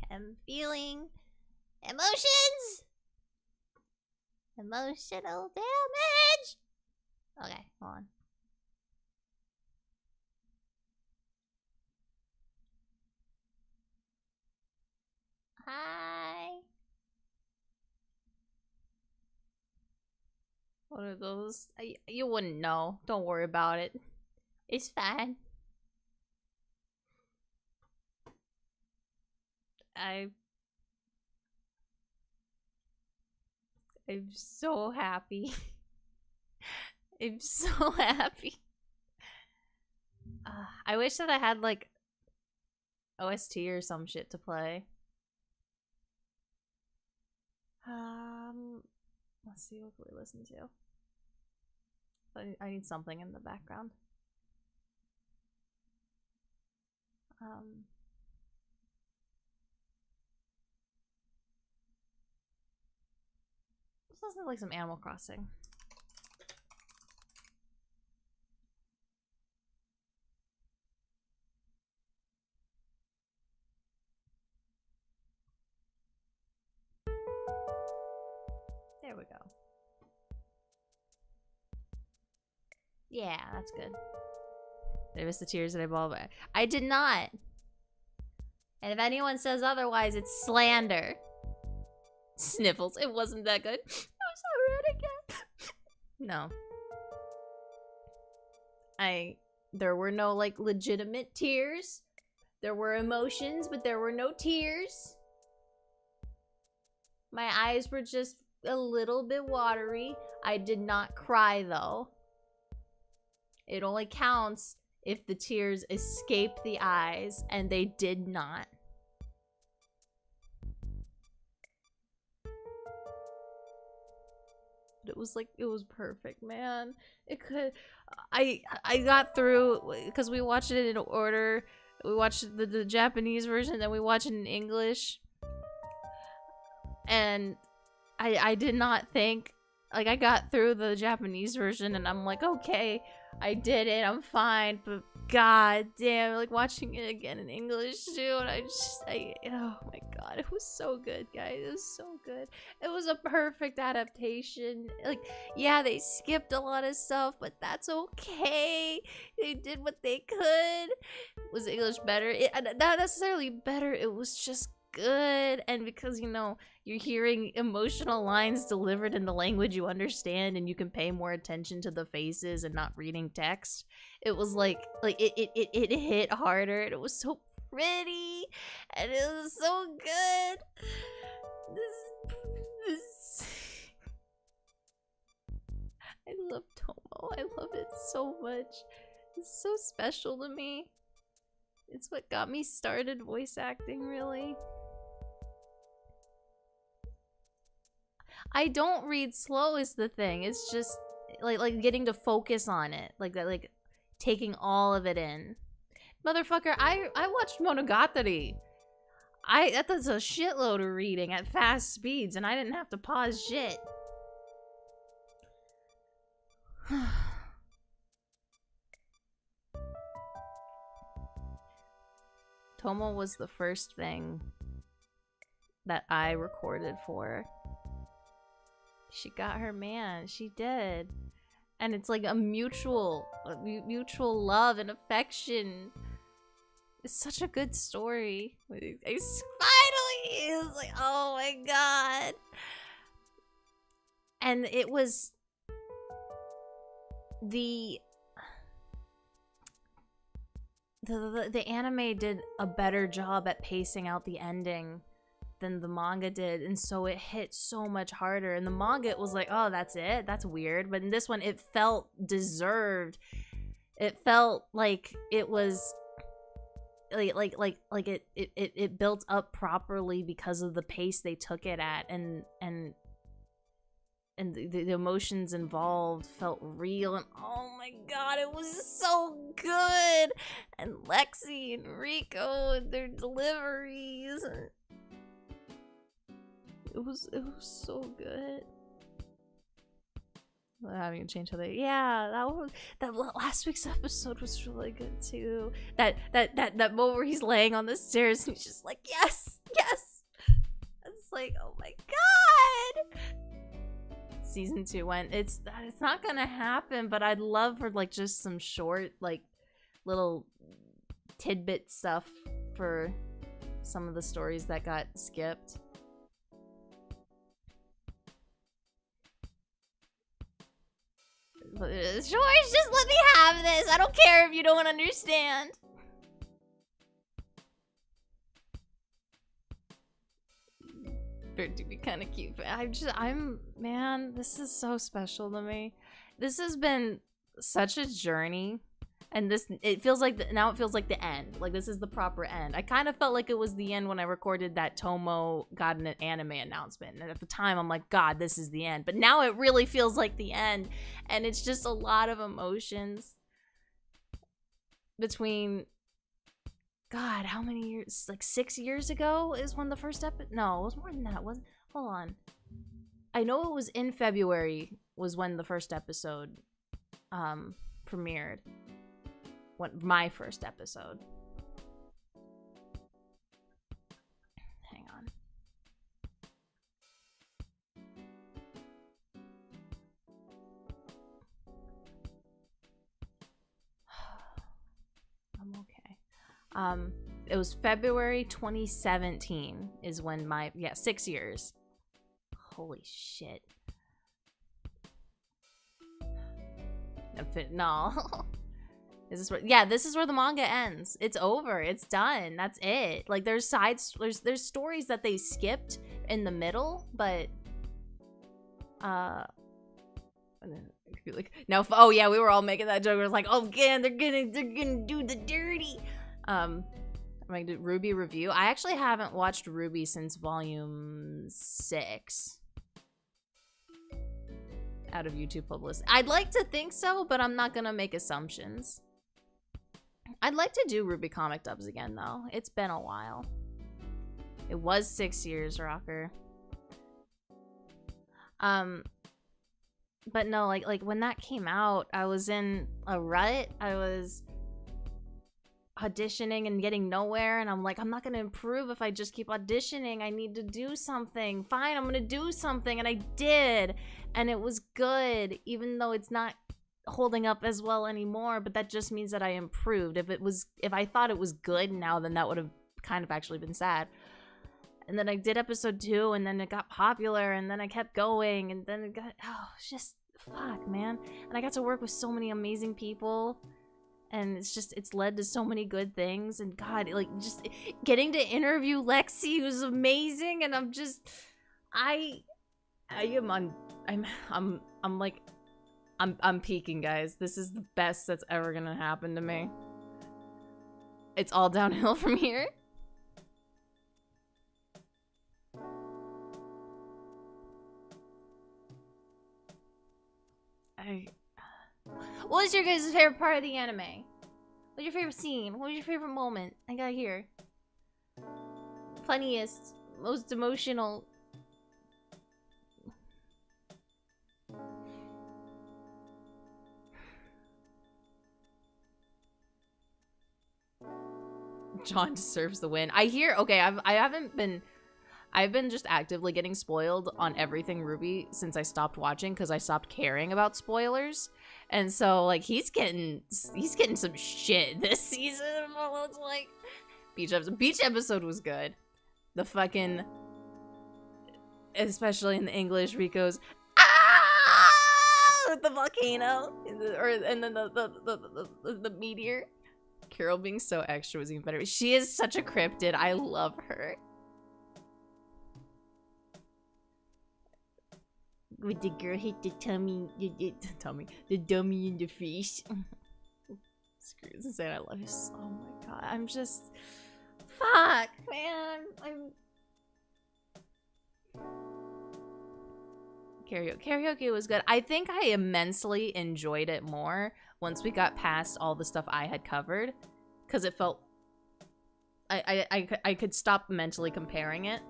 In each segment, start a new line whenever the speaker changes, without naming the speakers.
am feeling emotions. Emotional damage. Okay, hold on. Hi. What are those? You wouldn't know. Don't worry about it. It's fine. I'm so happy. I'm so happy. I wish that I had like OST or some shit to play. Let's see, what can we listen to? I need something in the background. Let's listen to like some Animal Crossing. There we go. Yeah, that's good. Did I miss the tears that I bawled? I did not. And if anyone says otherwise, it's slander. Sniffles. It wasn't that good. I'm so red again. No. There were no like legitimate tears. There were emotions, but there were no tears. My eyes were just a little bit watery. I did not cry though. It only counts if the tears escape the eyes, and they did not. It was like, it was perfect, man. It could, I got through, because we watched it in order. We watched the Japanese version, then we watched it in English. And I did not think, like, I got through the Japanese version and I'm like, okay, I did it, I'm fine, but god damn, like watching it again in English too, and oh my god, it was so good, guys. It was so good. It was a perfect adaptation. Like, yeah, they skipped a lot of stuff, but that's okay. They did what they could. Was English better? Not necessarily better, it was just good. And because, you know, you're hearing emotional lines delivered in the language you understand, and you can pay more attention to the faces and not reading text, it was like it hit harder, and it was so pretty, and it was so good. This I love Tomo. I love it so much. It's so special to me. It's what got me started voice acting, really. I don't read slow is the thing. It's just like getting to focus on it, like taking all of it in. Motherfucker, I watched Monogatari. That's a shitload of reading at fast speeds, and I didn't have to pause shit. Tomo was the first thing that I recorded for. She got her man. She did. And it's like a mutual love and affection. It's such a good story. Finally! It was like, oh my god. And it was the anime did a better job at pacing out the ending than the manga did, and so it hit so much harder. And the manga, it was like, oh, that's it, that's weird. But in this one, it felt deserved. It felt like it was like it built up properly because of the pace they took it at, and the emotions involved felt real, and oh my god, it was so good. And Lexi and Rico and their deliveries, it was so good. I'm having to change how they, yeah, that last week's episode was really good too. That moment where he's laying on the stairs and he's just like, yes, Yes. It's like, oh my god. Season 2 went. It's not gonna happen, but I'd love for like just some short, like little tidbit stuff for some of the stories that got skipped. George, just let me have this. I don't care if you don't understand. To be kind of cute. Man, this is so special to me. This has been such a journey. And it feels like, now it feels like the end. Like, this is the proper end. I kind of felt like it was the end when I recorded that Tomo got an anime announcement. And at the time, I'm like, God, this is the end. But now it really feels like the end. And it's just a lot of emotions. Between, God, how many years? Like 6 years ago is when the first episode. No, it was more than that. Hold on. I know it was in February was when the first episode premiered. My first episode. Hang on. I'm okay. It was February 2017 is when 6 years. Holy shit. No. Is this where, yeah, this is where the manga ends. It's over. It's done. That's it. Like, there's stories that they skipped in the middle, but like now, oh yeah, we were all making that joke. It was like, oh man, they're gonna do the dirty. I'm gonna do Ruby review. I actually haven't watched Ruby since volume 6. Out of YouTube publicity. I'd like to think so, but I'm not gonna make assumptions. I'd like to do Ruby comic dubs again, though. It's been a while. It was 6 years, Rocker. But no, like when that came out, I was in a rut. I was auditioning and getting nowhere, and I'm like, I'm not gonna improve if I just keep auditioning. I need to do something. Fine, I'm gonna do something, and I did, and it was good, even though it's not holding up as well anymore, but that just means that I improved. If I thought it was good now, then that would have kind of actually been sad. And then I did episode 2, and then it got popular, and then I kept going, and then it got, just fuck, man. And I got to work with so many amazing people, and it's led to so many good things. And God, like, just getting to interview Lexi was amazing. And I'm peaking, guys. This is the best that's ever gonna happen to me. It's all downhill from here. What was your guys' favorite part of the anime? What's your favorite scene? What was your favorite moment? I gotta hear. Funniest, most emotional. John deserves the win. I hear. Okay, I've been just actively getting spoiled on everything Ruby since I stopped watching, because I stopped caring about spoilers. And so, like, he's getting some shit this season. It's like Beach episode was good. The fucking, especially in the English, Rico's with the volcano, and then the meteor. Carol being so extra was even better. She is such a cryptid. I love her. With the girl hit the tummy, the dummy in the face. Screws and saying I love you. Oh my god, I'm just, fuck, man. Karaoke was good. I think I immensely enjoyed it more once we got past all the stuff I had covered, because it felt, I could stop mentally comparing it.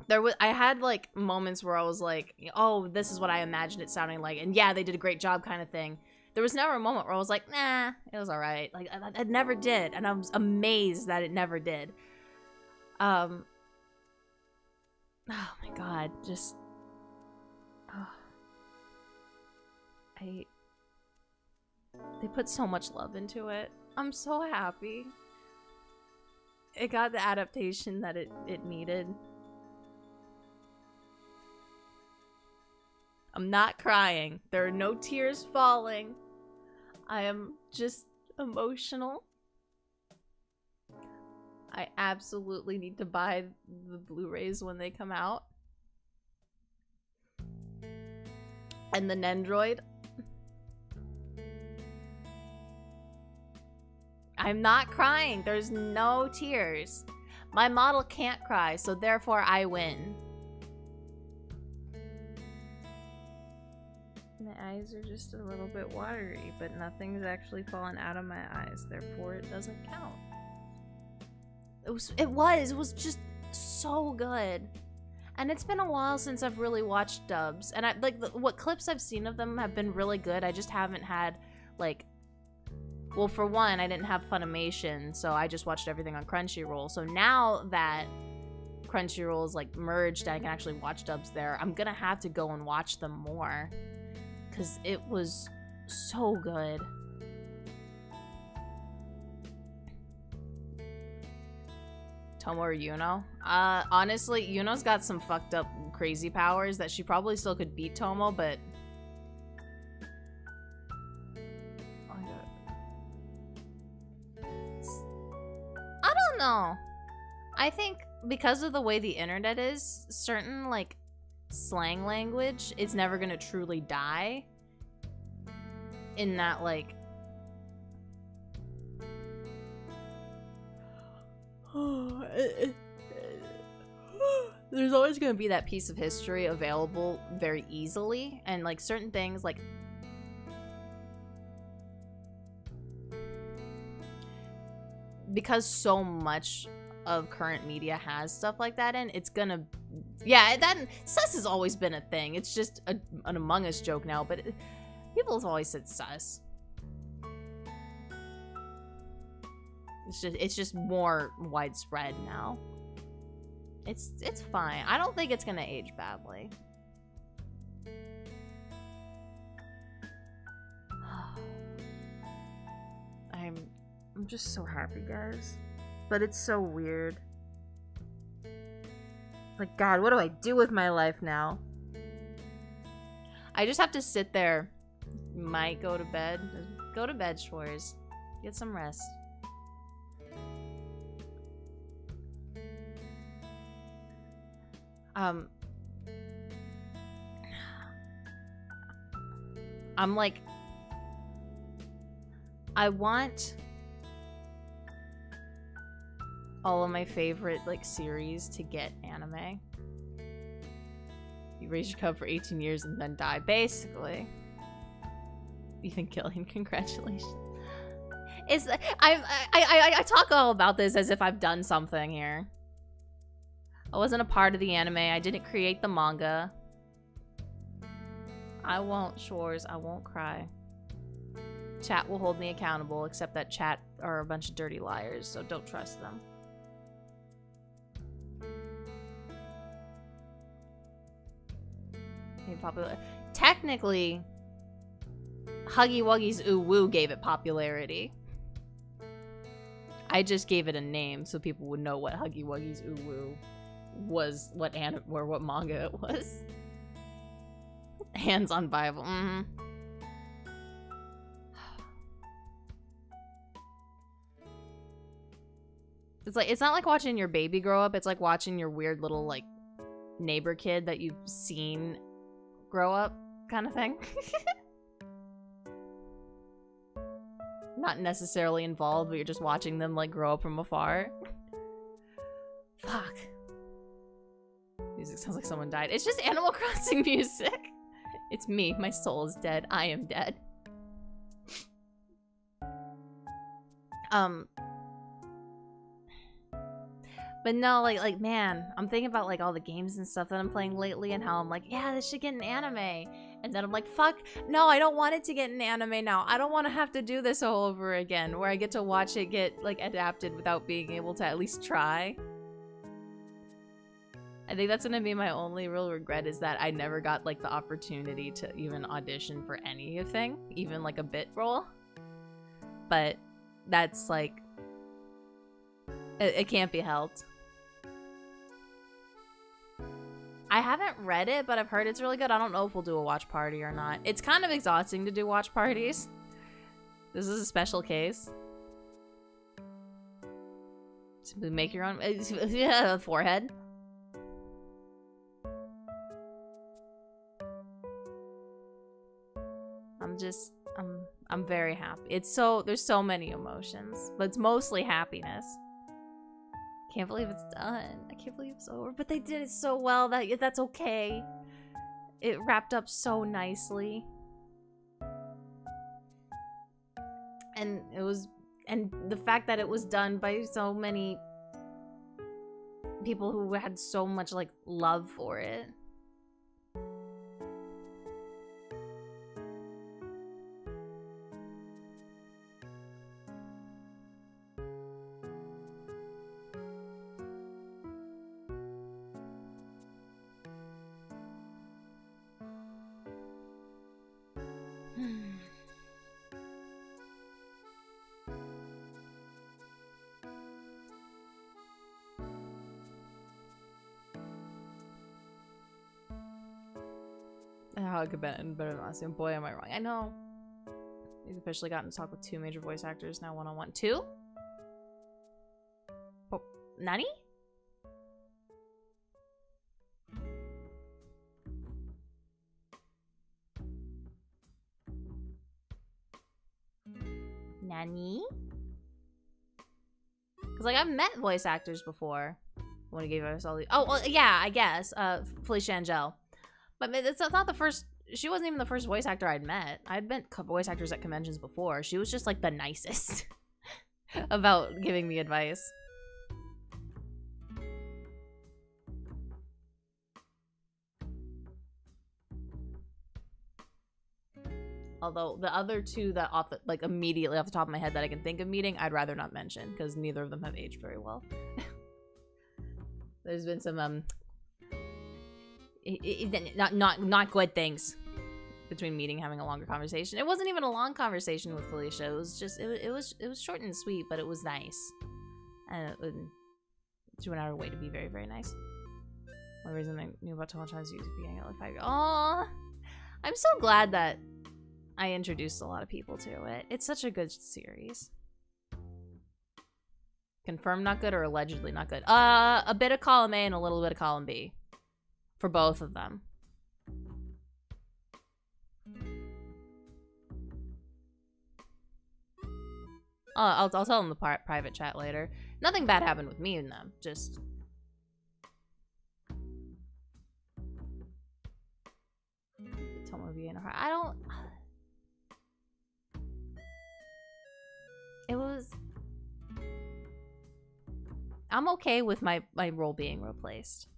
I had like moments where I was like, oh, this is what I imagined it sounding like, and yeah, they did a great job kind of thing. There was never a moment where I was like, nah, it was all right. Like, it never did, and I was amazed that it never did. Oh my god, just they put so much love into it. I'm so happy. It got the adaptation that it needed. I'm not crying. There are no tears falling. I am just emotional. I absolutely need to buy the Blu-rays when they come out. And the Nendroid. I'm not crying. There's no tears. My model can't cry, so therefore I win. My eyes are just a little bit watery, but nothing's actually fallen out of my eyes, therefore it doesn't count. It was just so good. And it's been a while since I've really watched dubs. And I like what clips I've seen of them have been really good. I just haven't had like, well, for one, I didn't have Funimation, so I just watched everything on Crunchyroll. So now that Crunchyroll is like merged, I can actually watch dubs there. I'm gonna have to go and watch them more because it was so good. Tomo or Yuno? Honestly, Yuno's got some fucked up crazy powers that she probably still could beat Tomo, but I don't know. I think because of the way the internet is, certain like slang language is never gonna truly die. In that like there's always going to be that piece of history available very easily, and like certain things like because so much of current media has stuff like that in, it's gonna that sus has always been a thing. It's just an Among Us joke now, but people have always said sus. It's just more widespread now. It's fine. I don't think it's gonna age badly. I'm just so happy, guys. But it's so weird. Like, God, what do I do with my life now? I just have to sit there. Might go to bed. Go to bed, Schwarz. Get some rest. I'm like, I want all of my favorite like series to get anime. You raise your cub for 18 years and then die, basically. Ethan Killian, congratulations. It's I talk all about this as if I've done something here. I wasn't a part of the anime. I didn't create the manga. I won't, Schwarz. I won't cry. Chat will hold me accountable, except that chat are a bunch of dirty liars, so don't trust them. Popular. Technically, Huggy Wuggy's Ooh Woo gave it popularity. I just gave it a name so people would know what Huggy Wuggy's Ooh Woo was, what anime or what manga it was. Hands on Bible. It's not like watching your baby grow up. It's like watching your weird little like neighbor kid that you've seen grow up, kind of thing. Not necessarily involved, but you're just watching them like grow up from afar. Fuck. Music sounds like someone died. It's just Animal Crossing music. It's me. My soul is dead. I am dead. But no, like man, I'm thinking about like all the games and stuff that I'm playing lately and how I'm like, yeah, this should get an anime. And then I'm like, fuck, no, I don't want it to get an anime now. I don't want to have to do this all over again, where I get to watch it get like adapted without being able to at least try. I think that's gonna be my only real regret, is that I never got like the opportunity to even audition for anything, even like a bit role. But that's like, it can't be helped. I haven't read it, but I've heard it's really good. I don't know if we'll do a watch party or not. It's kind of exhausting to do watch parties. This is a special case. Simply make your own forehead. I'm very happy. It's so, there's so many emotions, but it's mostly happiness. Can't believe it's done. I can't believe it's over, but they did it so well that that's okay. It wrapped up so nicely. And it was, and the fact that it was done by so many people who had so much like love for it. How it could be better than last time. Boy, am I wrong. I know. We've officially gotten to talk with 2 major voice actors now, one-on-one. 2? Oh, Nani? Nani? Because, like, I've met voice actors before. When he gave us all the... Oh, well, yeah, I guess. Felicia Angel. But it's not the first... She wasn't even the first voice actor I'd met. I'd met voice actors at conventions before. She was just, like, the nicest about giving me advice. Although the other 2 that like immediately off the top of my head that I can think of meeting, I'd rather not mention because neither of them have aged very well. There's been some not good things between meeting, having a longer conversation. It wasn't even a long conversation with Felicia. It was just it was short and sweet, but it was nice. And she went out of her way to be very, very nice. One reason I knew about Tomo-chan's YouTube beginning at like 5 years. Aww, I'm so glad that I introduced a lot of people to it. It's such a good series. Confirmed not good or allegedly not good? A bit of column A and a little bit of column B. For both of them. I'll tell them the private chat later. Nothing bad happened with me and them. Just... Tomo-chan in her... I don't... It was... I'm okay with my role being replaced.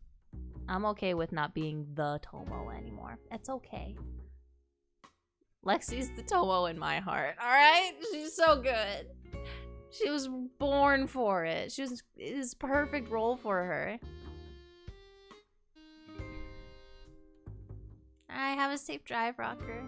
I'm okay with not being the Tomo anymore. It's okay. Lexi's the Tomo in my heart, alright? She's so good. She was born for it. It was a perfect role for her. I have a safe drive, Rocker.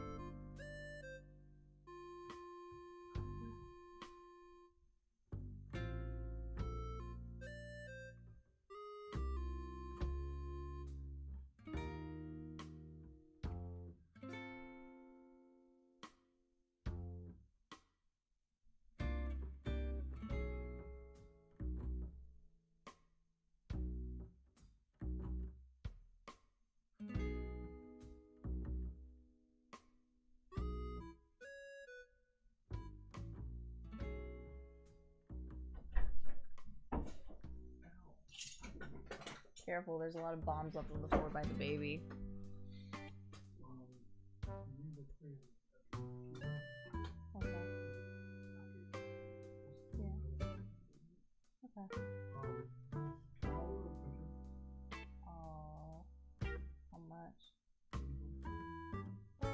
Careful, there's a lot of bombs left on the floor by the baby. Okay. Yeah. Okay. Oh. How much? I guess.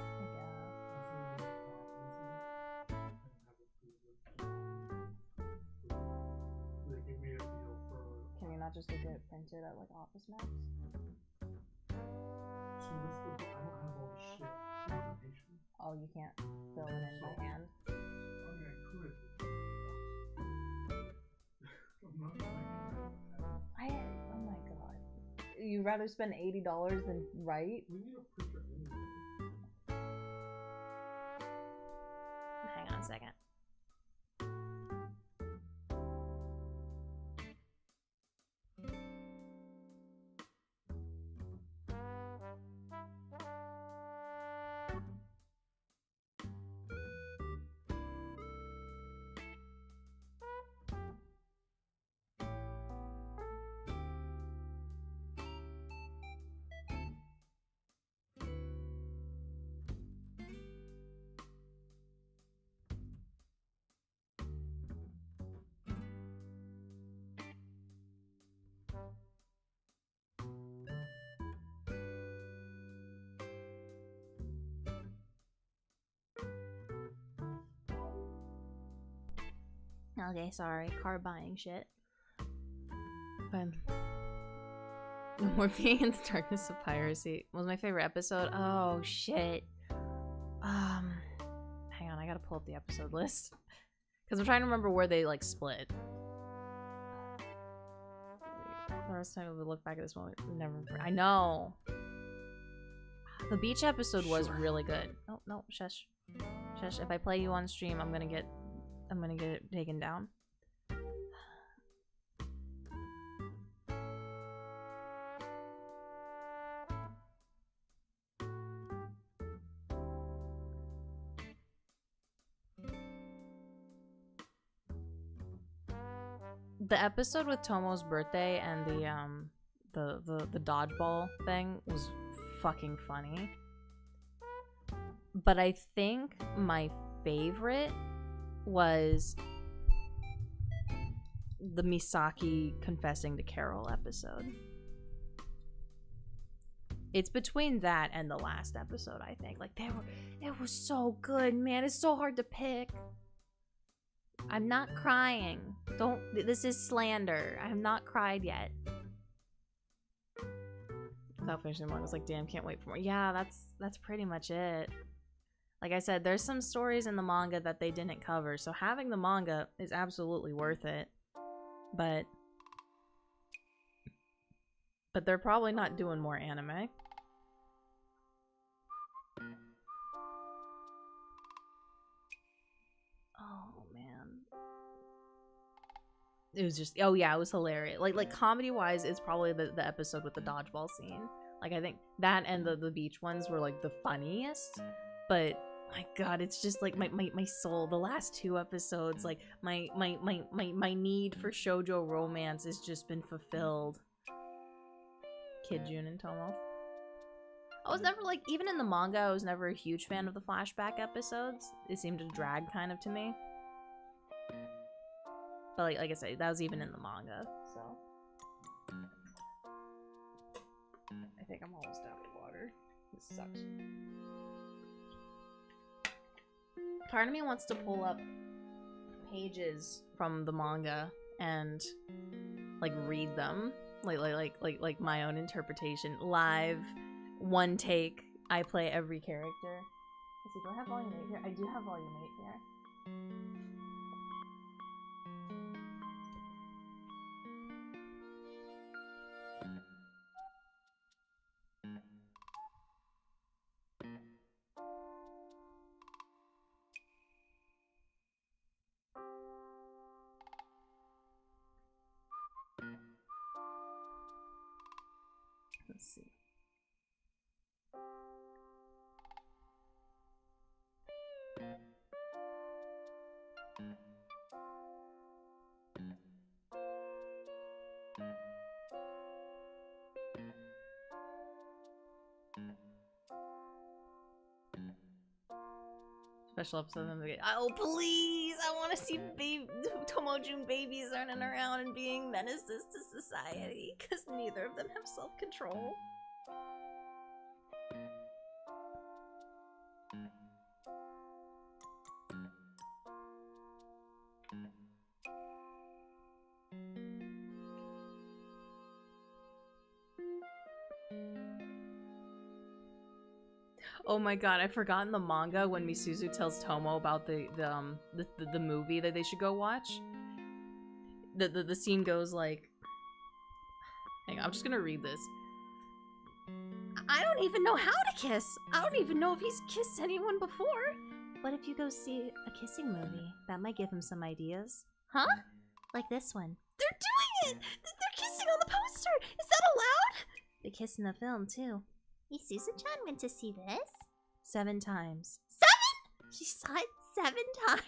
Can you not just go get it printed at like Office Max? you can't fill it in by hand. Oh my god. You'd rather spend $80 than write? Hang on a second. Okay, sorry. Car buying shit. But More being in the darkness of piracy was my favorite episode. Oh shit. Hang on, I gotta pull up the episode list. Because I'm trying to remember where they like split. The rest time we look back at this moment, never. I know. The beach episode was really good. Oh no, shush, shush. If I play you on stream, I'm gonna get it taken down. The episode with Tomo's birthday and the dodgeball thing was fucking funny. But I think my favorite was the Misaki confessing to Carol episode. It's between that and the last episode, I think. Like it was so good, man. It's so hard to pick. I'm not crying. This is slander. I have not cried yet. Without finishing the manga, I was like, damn, can't wait for more. Yeah, that's pretty much it. Like I said, there's some stories in the manga that they didn't cover, so having the manga is absolutely worth it. But they're probably not doing more anime. It was just, oh yeah, it was hilarious. Like comedy wise, it's probably the episode with the dodgeball scene. Like I think that and the beach ones were like the funniest. But my god, it's just like my soul. The last two episodes, like my need for shoujo romance has just been fulfilled. Kid Jun and Tomo. I was never like, even in the manga, I was never a huge fan of the flashback episodes. They seemed to drag kind of to me. But like I said, that was even in the manga, so. I think I'm almost out of water. This sucks. Part of me wants to pull up pages from the manga and like read them. Like my own interpretation. Live, one take. I play every character. Let's see, do I have volume 8 here? I do have volume 8 here. Let's see. Special episode of the oh please, I want to see Tomo-chan babies running around and being menaces to society because neither of them have self-control. Oh my god, I forgot in the manga when Misuzu tells Tomo about the movie that they should go watch. The scene goes like, hang on, I'm just gonna read this. I don't even know how to kiss. I don't even know if he's kissed anyone before. What if you go see a kissing movie? That might give him some ideas. Huh? Like this one. They're doing it! They're kissing on the poster! Is that allowed? They kiss in the film, too. Misuzu-chan went to see this? 7 times. 7?! She saw it 7 times?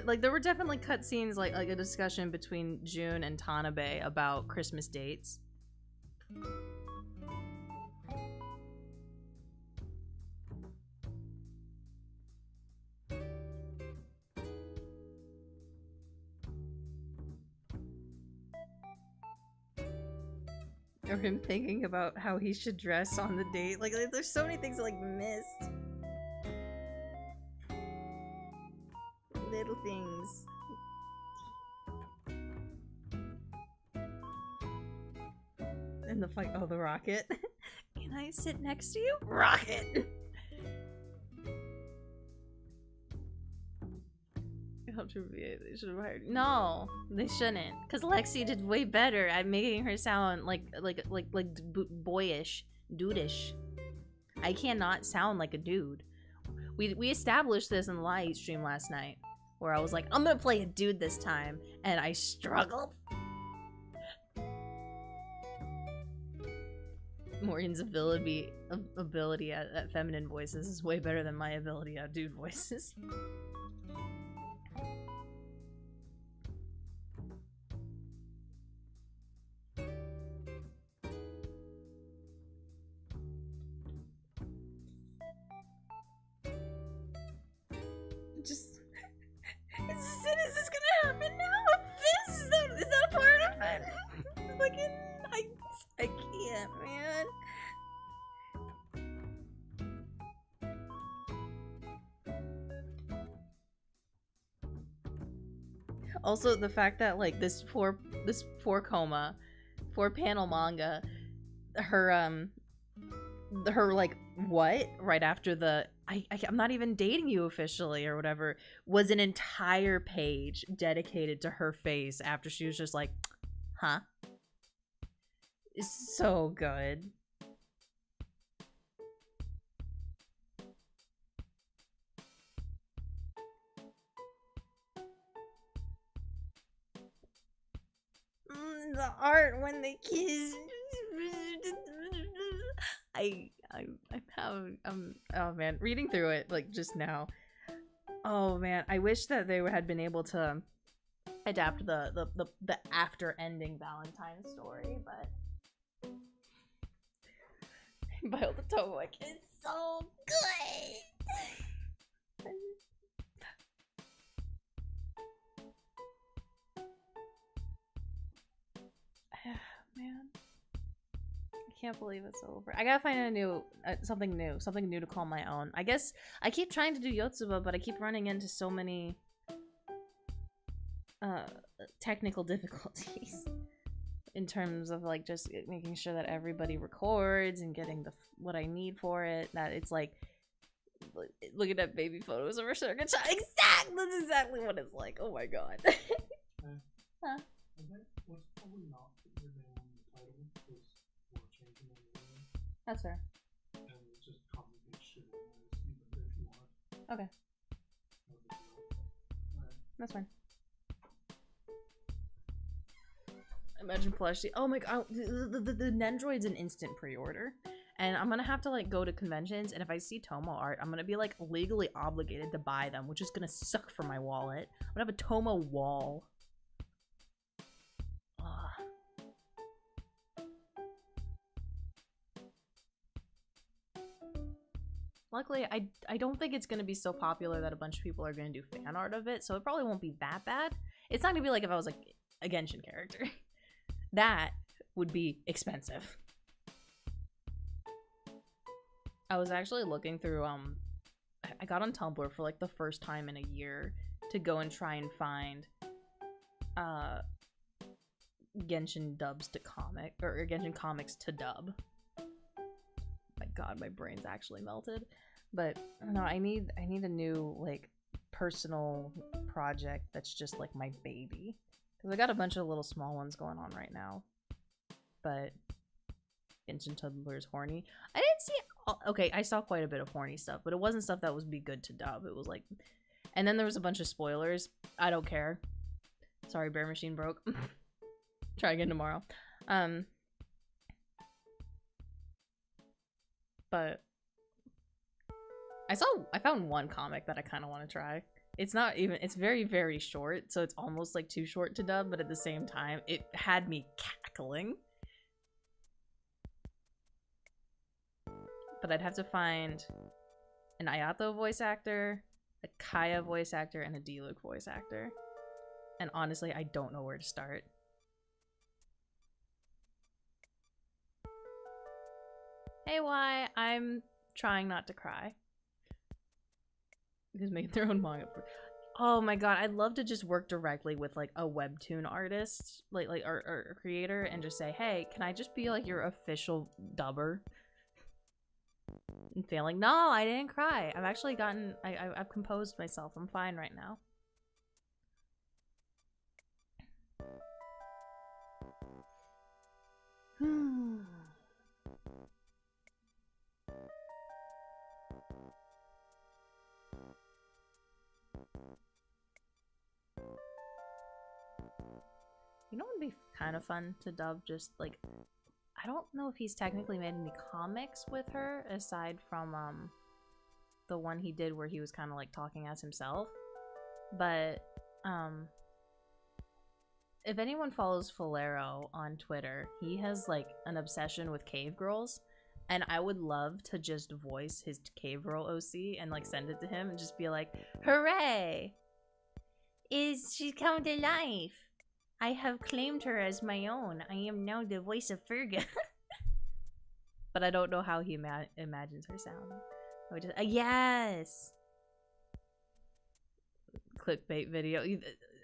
Like there were definitely cutscenes, like a discussion between June and Tanabe about Christmas dates. Or him thinking about how he should dress on the date. Like there's so many things I like missed. Little things. And the fight. Oh, the rocket. Can I sit next to you? Rocket! They should have hired. No, they shouldn't. Because Lexi did way better at making her sound like boyish, dudeish. I cannot sound like a dude. We established this in the live stream last night, where I was like, I'm gonna play a dude this time, and I struggled. Maureen's ability at feminine voices is way better than my ability at dude voices. Just is this gonna happen now? Is that a part of it? Fucking I can't, man. Also, the fact that like this four panel manga, her like what right after the I'm not even dating you officially or whatever was an entire page dedicated to her face after she was just like, huh? It's so good. The art when they kiss. Oh man, reading through it like just now. Oh man, I wish that they had been able to adapt the after ending Valentine story, but by all the Tomo, like, it's so good. Man, I can't believe it's over. I gotta find a new something new to call my own. I guess I keep trying to do Yotsuba, but I keep running into so many technical difficulties in terms of like just making sure that everybody records and getting what I need for it. That it's like looking at baby photos of her circuit child. Exactly, that's exactly what it's like. Oh my god. Huh?
What's probably not your name on the title because we're changing it.
That's fair.
And just copy and paste shit if you want.
Okay.
Right.
That's fine. Imagine plushie. Oh my god, the Nendroid's an instant pre-order. And I'm gonna have to like go to conventions, and if I see Tomo art, I'm gonna be like legally obligated to buy them, which is gonna suck for my wallet. I'm gonna have a Tomo wall. Luckily, I don't think it's gonna be so popular that a bunch of people are gonna do fan art of it, so it probably won't be that bad. It's not gonna be like if I was like a Genshin character. That would be expensive. I was actually looking through I got on Tumblr for like the first time in a year to go and try and find Genshin dubs to comic, or Genshin comics to dub. My god, my brain's actually melted. But no, I need a new like personal project that's just like my baby, because I got a bunch of little small ones going on right now. But Genshin Tumblr is horny. I didn't see, okay, I saw quite a bit of horny stuff, but it wasn't stuff that would be good to dub. It was like, and then there was a bunch of spoilers. I don't care. Sorry, Bear Machine broke. Try again tomorrow. But I found one comic that I kind of want to try. It's not even, it's very, very short, so it's almost like too short to dub, but at the same time, it had me cackling. But I'd have to find an Ayato voice actor, a Kaya voice actor, and a Diluc voice actor. And honestly, I don't know where to start. Hey, why? I'm trying not to cry. Because making their own manga. Oh my god, I'd love to just work directly with like a webtoon artist, like or creator, and just say, hey, can I just be like your official dubber? And failing. No, I didn't cry. I've actually gotten, I've composed myself. I'm fine right now. You know what would be kind of fun to dub? Just like, I don't know if he's technically made any comics with her aside from the one he did where he was kind of like talking as himself. But if anyone follows Falero on Twitter, he has like an obsession with cave girls, and I would love to just voice his cave girl OC and like send it to him and just be like, hooray! She's come to life! I have claimed her as my own. I am now the voice of Ferga. But I don't know how he imagines her sounding. I would just, yes! Clickbait video.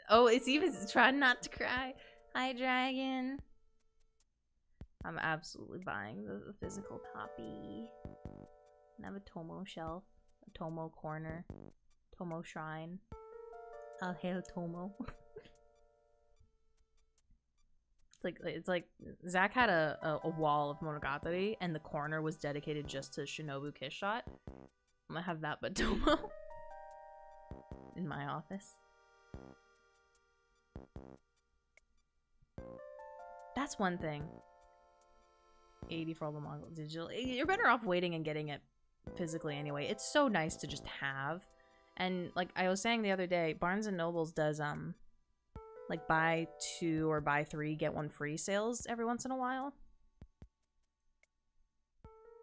Oh, it's even trying not to cry. Hi, Dragon. I'm absolutely buying the physical copy. I have a Tomo shelf, a Tomo corner, Tomo shrine. Oh, hail Tomo. It's like Zach had a wall of Monogatari, and the corner was dedicated just to Shinobu Kiss Shot. I'm gonna have that but Tomo in my office. That's one thing. 80 for all the manga digital. You're better off waiting and getting it physically anyway. It's so nice to just have. And like I was saying the other day, Barnes and Nobles does like buy 2 or buy 3 get 1 free sales every once in a while.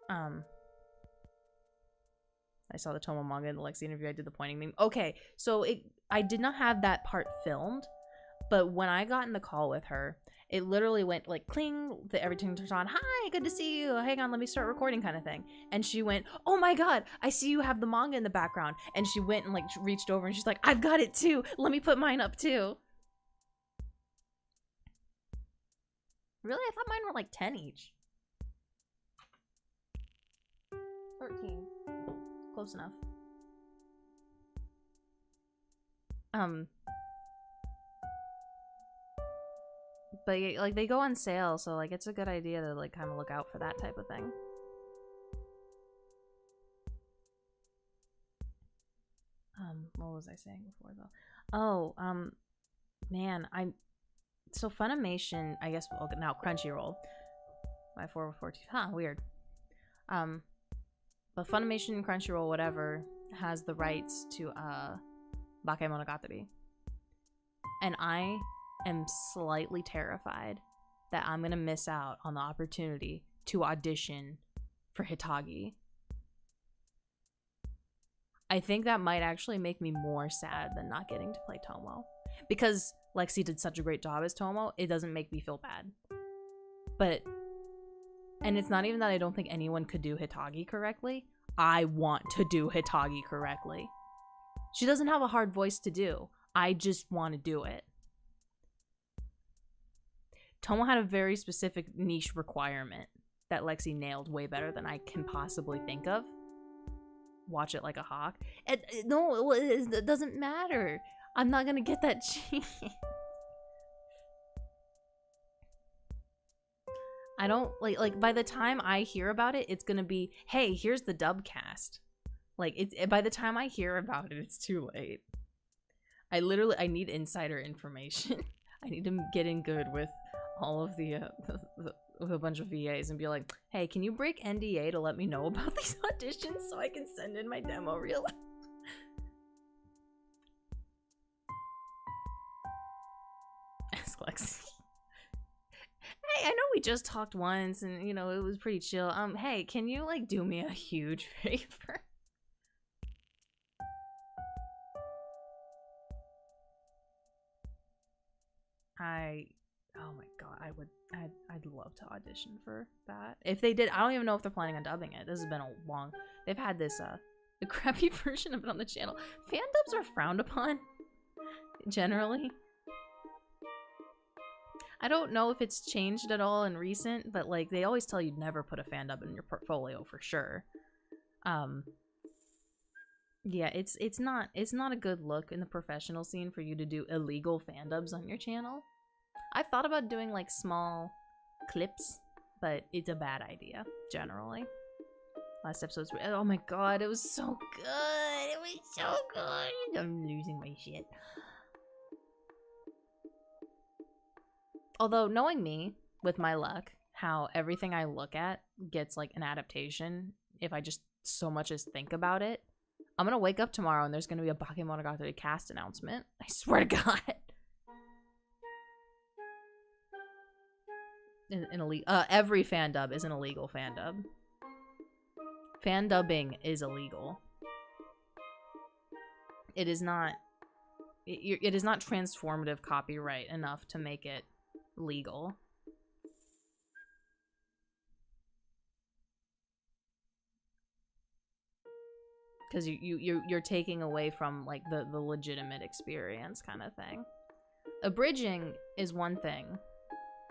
I saw the Tomo manga in the Lexi interview. I did the pointing meme. Okay, so I did not have that part filmed, but when I got in the call with her, it literally went like cling, everything turns on. Hi, good to see you. Hang on, let me start recording kind of thing. And she went, oh my god, I see you have the manga in the background. And she went and like reached over and she's like, I've got it too. Let me put mine up too. Really? I thought mine were like 10 each. 13. Close enough. But like they go on sale, so like it's a good idea to like kind of look out for that type of thing. What was I saying before though? Oh, man, so Funimation, I guess, well, now Crunchyroll. My 442, huh, weird. But Funimation, Crunchyroll, whatever, has the rights to Bakemonogatari. And I am slightly terrified that I'm gonna miss out on the opportunity to audition for Hitagi. I think that might actually make me more sad than not getting to play Tomo. Because Lexi did such a great job as Tomo, it doesn't make me feel bad. But, and it's not even that I don't think anyone could do Hitagi correctly. I want to do Hitagi correctly. She doesn't have a hard voice to do. I just want to do it. Tomo had a very specific niche requirement that Lexi nailed way better than I can possibly think of. Watch it like a hawk. No, it doesn't matter. I'm not gonna get that chance. I don't like by the time I hear about it, it's gonna be, hey, here's the dub cast. Like by the time I hear about it, it's too late. I need insider information. I need to get in good with all of with a bunch of VAs and be like, hey, can you break NDA to let me know about these auditions so I can send in my demo reel? Ask Lexi. Hey, I know we just talked once and, you know, it was pretty chill. Hey, can you, like, do me a huge favor? Oh my god, I'd love to audition for that. If they did, I don't even know if they're planning on dubbing it. This has been they've had this, the crappy version of it on the channel. Fandubs are frowned upon, generally. I don't know if it's changed at all in recent, but, like, they always tell you never put a fandub in your portfolio for sure. Yeah, it's not a good look in the professional scene for you to do illegal fandubs on your channel. I've thought about doing, like, small clips, but it's a bad idea, generally. Last episode's... Oh my god, it was so good! It was so good! I'm losing my shit. Although, knowing me, with my luck, how everything I look at gets, like, an adaptation, if I just so much as think about it, I'm gonna wake up tomorrow and there's gonna be a Bakemonogatari cast announcement. I swear to god! Every fandub is an illegal fandub. Fandubbing is illegal. It is not transformative copyright enough to make it legal. Because you're taking away from, like, the legitimate experience kind of thing. Abridging is one thing,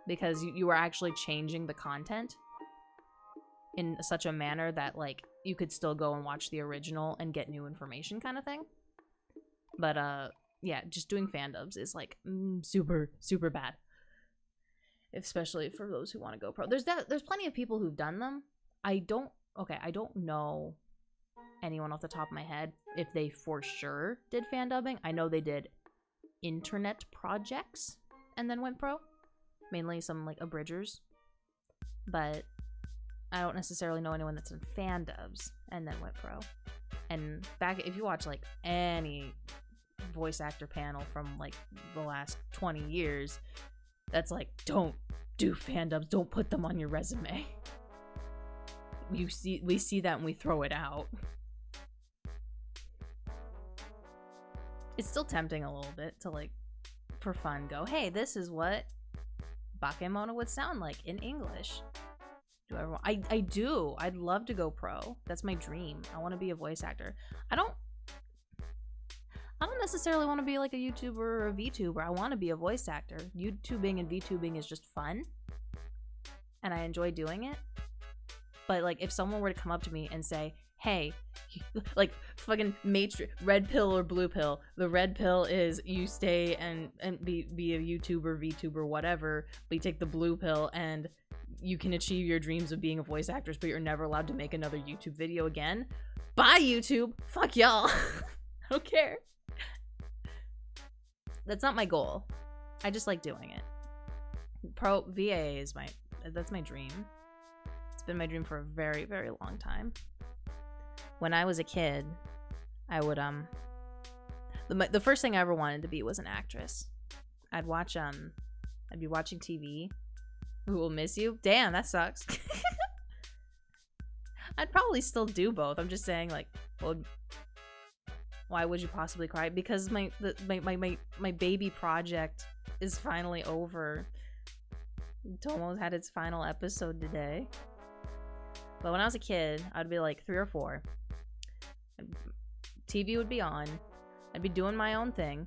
because you are actually changing the content in such a manner that, like, you could still go and watch the original and get new information kind of thing. But, yeah, just doing fandubs is, like, super, super bad. Especially for those who want to go pro. There's plenty of people who've done them. I don't know anyone off the top of my head if they for sure did fandubbing. I know they did internet projects and then went pro. Mainly some, like, abridgers. But I don't necessarily know anyone that's in fandubs and then went pro. And if you watch, like, any voice actor panel from, like, the last 20 years, that's like, don't do fandubs, don't put them on your resume. We see that and we throw it out. It's still tempting a little bit to, like, for fun go, hey, this is what Bakemono would sound like in English. Do I do. I'd love to go pro. That's my dream. I want to be a voice actor. I don't necessarily want to be like a YouTuber or a VTuber. I want to be a voice actor. YouTubing and VTubing is just fun. And I enjoy doing it. But, like, if someone were to come up to me and say, hey, like, fucking red pill or blue pill. The red pill is you stay and be a YouTuber, VTuber, whatever. But you take the blue pill and you can achieve your dreams of being a voice actress, but you're never allowed to make another YouTube video again. Bye, YouTube. Fuck y'all. I don't care. That's not my goal. I just like doing it. Pro VA is that's my dream. It's been my dream for a very, very long time. When I was a kid, I would the first thing I ever wanted to be was an actress. I'd be watching TV. Who will miss you? Damn, that sucks. I'd probably still do both. I'm just saying, like, Why would you possibly cry? Because my baby project is finally over. Tomo's had its final episode today. But when I was a kid, I'd be like 3 or 4. TV would be on. I'd be doing my own thing.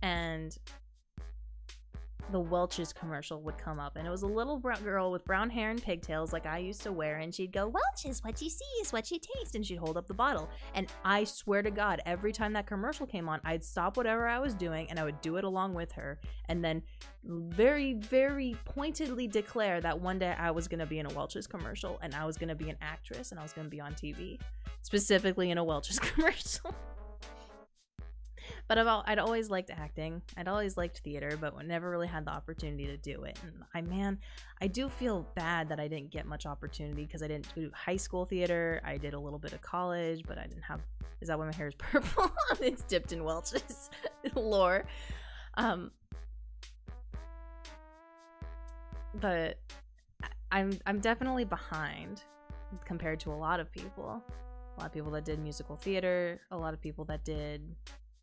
And the Welch's commercial would come up, and it was a little girl with brown hair and pigtails like I used to wear, and she'd go, "Welch's, what you see is what you taste," and she'd hold up the bottle. And I swear to God, every time that commercial came on, I'd stop whatever I was doing and I would do it along with her, and then very, very pointedly declare that one day I was going to be in a Welch's commercial, and I was going to be an actress, and I was going to be on TV, specifically in a Welch's commercial. But I'd always liked acting. I'd always liked theater, but never really had the opportunity to do it. And I do feel bad that I didn't get much opportunity because I didn't do high school theater. I did a little bit of college, but I didn't have... Is that why my hair is purple? It's dipped in Welch's lore. But I'm definitely behind compared to a lot of people. A lot of people that did musical theater. A lot of people that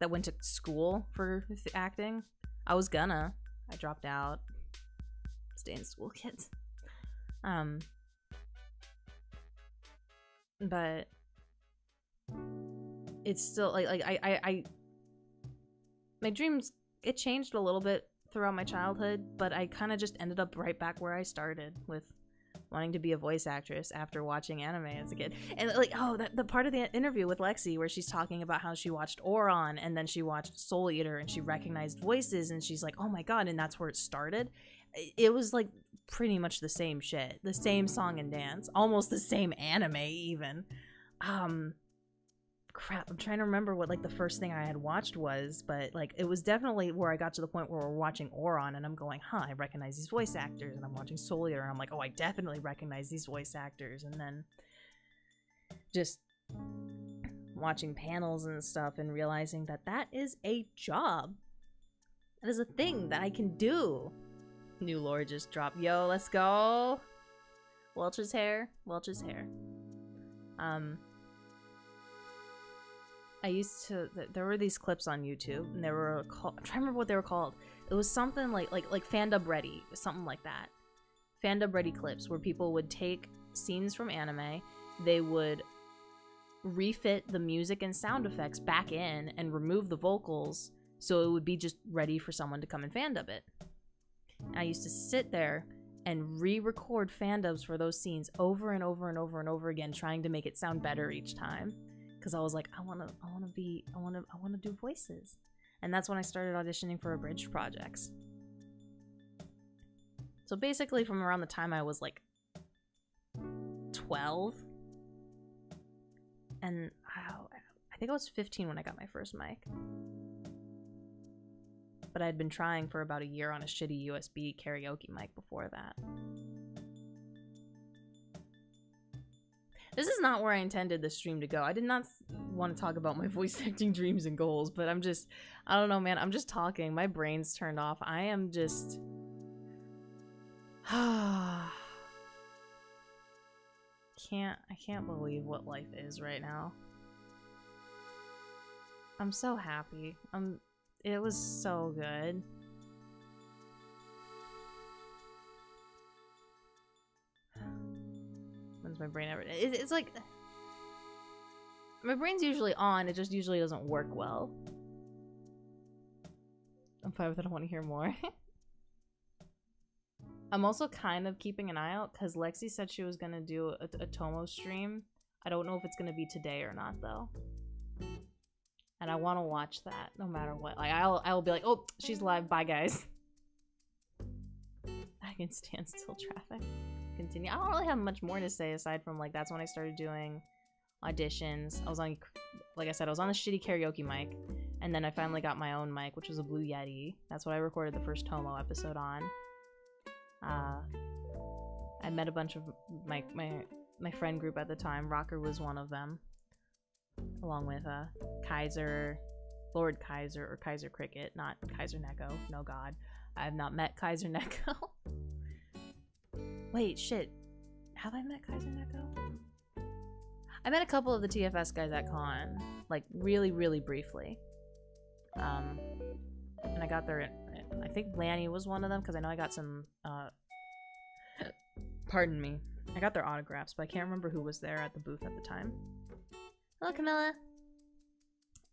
went to school for acting. I dropped out. Stay in school, kids. But it's still like I my dreams, it changed a little bit throughout my childhood, but I kind of just ended up right back where I started with wanting to be a voice actress after watching anime as a kid. And like, the part of the interview with Lexi where she's talking about how she watched Oron and then she watched Soul Eater and she recognized voices and she's like, oh my god, and that's where it started. It was like pretty much the same shit, the same song and dance, almost the same anime even. Crap, I'm trying to remember what like the first thing I had watched was, but like it was definitely where I got to the point where we're watching Oron and I'm going, I recognize these voice actors, and I'm watching Soul Eater and I'm like, I definitely recognize these voice actors, and then just watching panels and stuff and realizing that that is a job. That is a thing that I can do. New lore just dropped. Yo, let's go. Welch's hair. I used to, there were these clips on YouTube, and they were called, I'm trying to remember what they were called. It was something like Fandub Ready, something like that. Fandub Ready clips, where people would take scenes from anime, they would refit the music and sound effects back in, and remove the vocals, so it would be just ready for someone to come and fandub it. And I used to sit there and re-record fandubs for those scenes over and over and over and over again, trying to make it sound better each time. Because I was like, I want to do voices. And that's when I started auditioning for abridged projects. So basically from around the time I was like 12, and I think I was 15 when I got my first mic. But I'd been trying for about a year on a shitty USB karaoke mic before that. This is not where I intended the stream to go. I did not want to talk about my voice acting dreams and goals, but I don't know, man. I'm just talking. My brain's turned off. I am just... I can't believe what life is right now. I'm so happy. It was so good. When's my brain ever... It's like... My brain's usually on, it just usually doesn't work well. I'm fine with it, I want to hear more. I'm also kind of keeping an eye out, because Lexi said she was going to do a Tomo stream. I don't know if it's going to be today or not, though. And I want to watch that, no matter what. Like, I'll be like, oh, she's live, bye guys. I can stand still traffic. Continue. I don't really have much more to say aside from, like, that's when I started doing auditions. I was on, like I said, I was on a shitty karaoke mic, and then I finally got my own mic, which was a Blue Yeti. That's what I recorded the first Tomo episode on. I met a bunch of my friend group at the time. Rocker was one of them, along with Kaiser, Lord Kaiser, or Kaiser Cricket, not Kaiser Neko. No god, I have not met Kaiser Neko. Wait, shit, have I met Kaiser Neko? I met a couple of the TFS guys at con, like really, really briefly. And I got their, I think Lanny was one of them because I know I got some, pardon me, I got their autographs, but I can't remember who was there at the booth at the time. Hello, Camilla.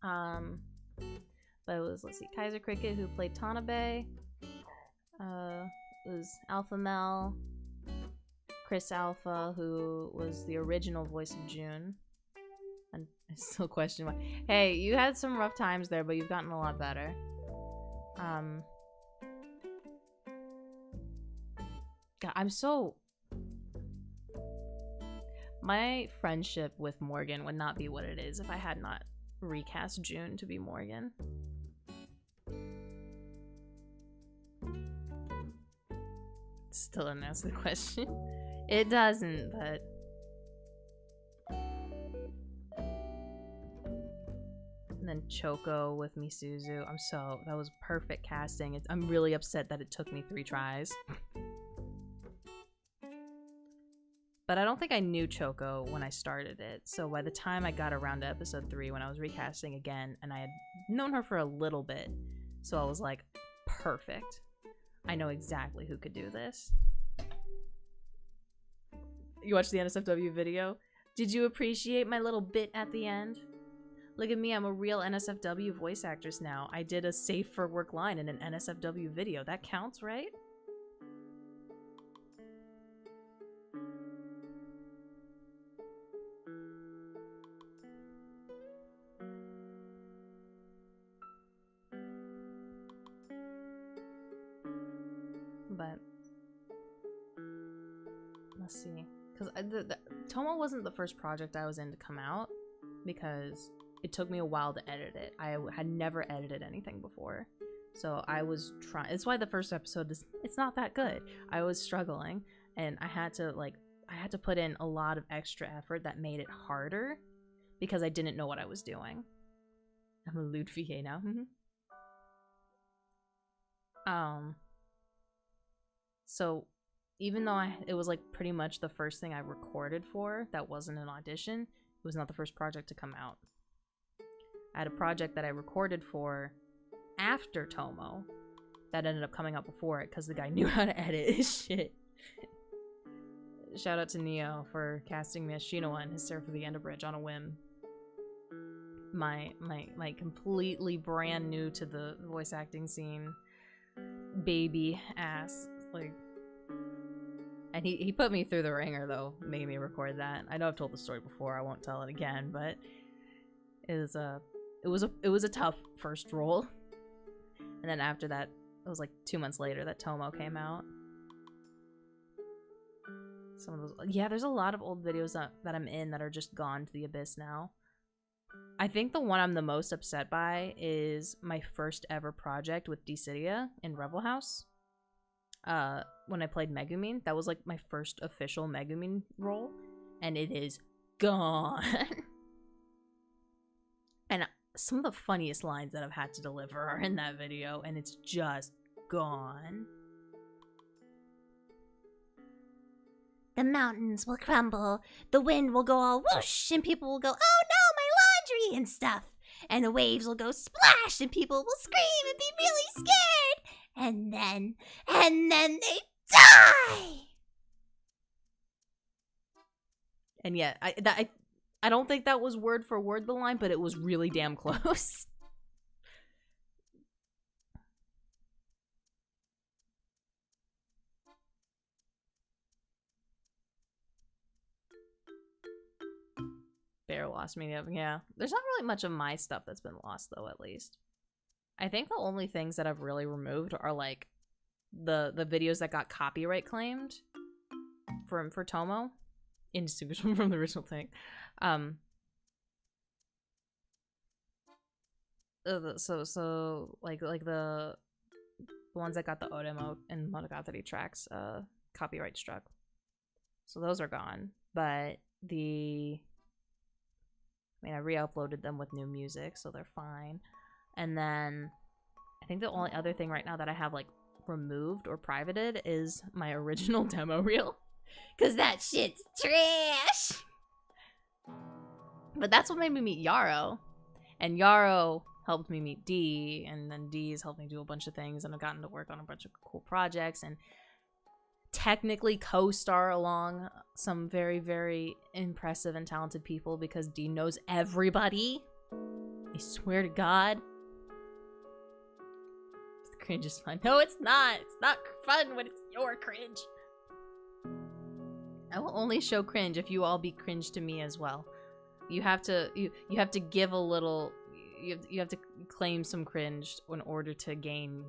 But it was, let's see, Kaiser Cricket, who played Tanabe. It was Alpha Mel, Chris Alpha, who was the original voice of June. And I still question why. Hey, you had some rough times there, but you've gotten a lot better. God, I'm so... My friendship with Morgan would not be what it is if I had not recast June to be Morgan. Still doesn't answer the question. It doesn't, but... And then Choco with Misuzu. That was perfect casting. I'm really upset that it took me 3 tries. But I don't think I knew Choco when I started it. So by the time I got around to episode 3, when I was recasting again, and I had known her for a little bit, so I was like, perfect. I know exactly who could do this. You watched the NSFW video? Did you appreciate my little bit at the end? Look at me, I'm a real NSFW voice actress now. I did a safe for work line in an NSFW video. That counts, right? But let's see, because Tomo wasn't the first project I was in to come out, because it took me a while to edit it. I had never edited anything before, so I was trying. It's why the first episode it's not that good. I was struggling, and I had to put in a lot of extra effort that made it harder because I didn't know what I was doing. I'm a Ludwig now. So even though it was like pretty much the first thing I recorded for that wasn't an audition, it was not the first project to come out. I had a project that I recorded for after Tomo that ended up coming out before it because the guy knew how to edit his shit. Shout out to Neo for casting me as Shinoa and his Seraph of the Ender Bridge on a whim. My completely brand new to the voice acting scene baby ass, like, and he put me through the ringer though, made me record that. I know I've told the story before, I won't tell it again, but it was a tough first role. And then after that, it was like 2 months later that Tomo came out. Some of those, yeah, there's a lot of old videos that I'm in that are just gone to the abyss now. I think the one I'm the most upset by is my first ever project with Dissidia in Revel House. When I played Megumin, that was like my first official Megumin role, and it is gone. And some of the funniest lines that I've had to deliver are in that video, and it's just gone.
The mountains will crumble, the wind will go all whoosh, and people will go, oh no, my laundry, and stuff. And the waves will go splash, and people will scream and be really scared. And then they die!
And yet, I don't think that was word for word the line, but it was really damn close. Bear lost me, yeah. There's not really much of my stuff that's been lost, though, at least. I think the only things that I've really removed are, like, the videos that got copyright claimed for Tomo. Indistinguishable from the original thing. So like the ones that got the Odemo and Monogatari tracks copyright struck. So those are gone. But I re-uploaded them with new music, so they're fine. And then I think the only other thing right now that I have like removed or privated is my original demo reel. 'Cause that shit's trash! But that's what made me meet Yarrow. And Yarrow helped me meet D, and then D's helped me do a bunch of things, and I've gotten to work on a bunch of cool projects, and technically co-star along some very, very impressive and talented people because D knows everybody. I swear to God. The cringe is fun. No, it's not. It's not fun when it's your cringe. I will only show cringe if you all be cringe to me as well. You have to you have to give a little. You have to claim some cringe in order to gain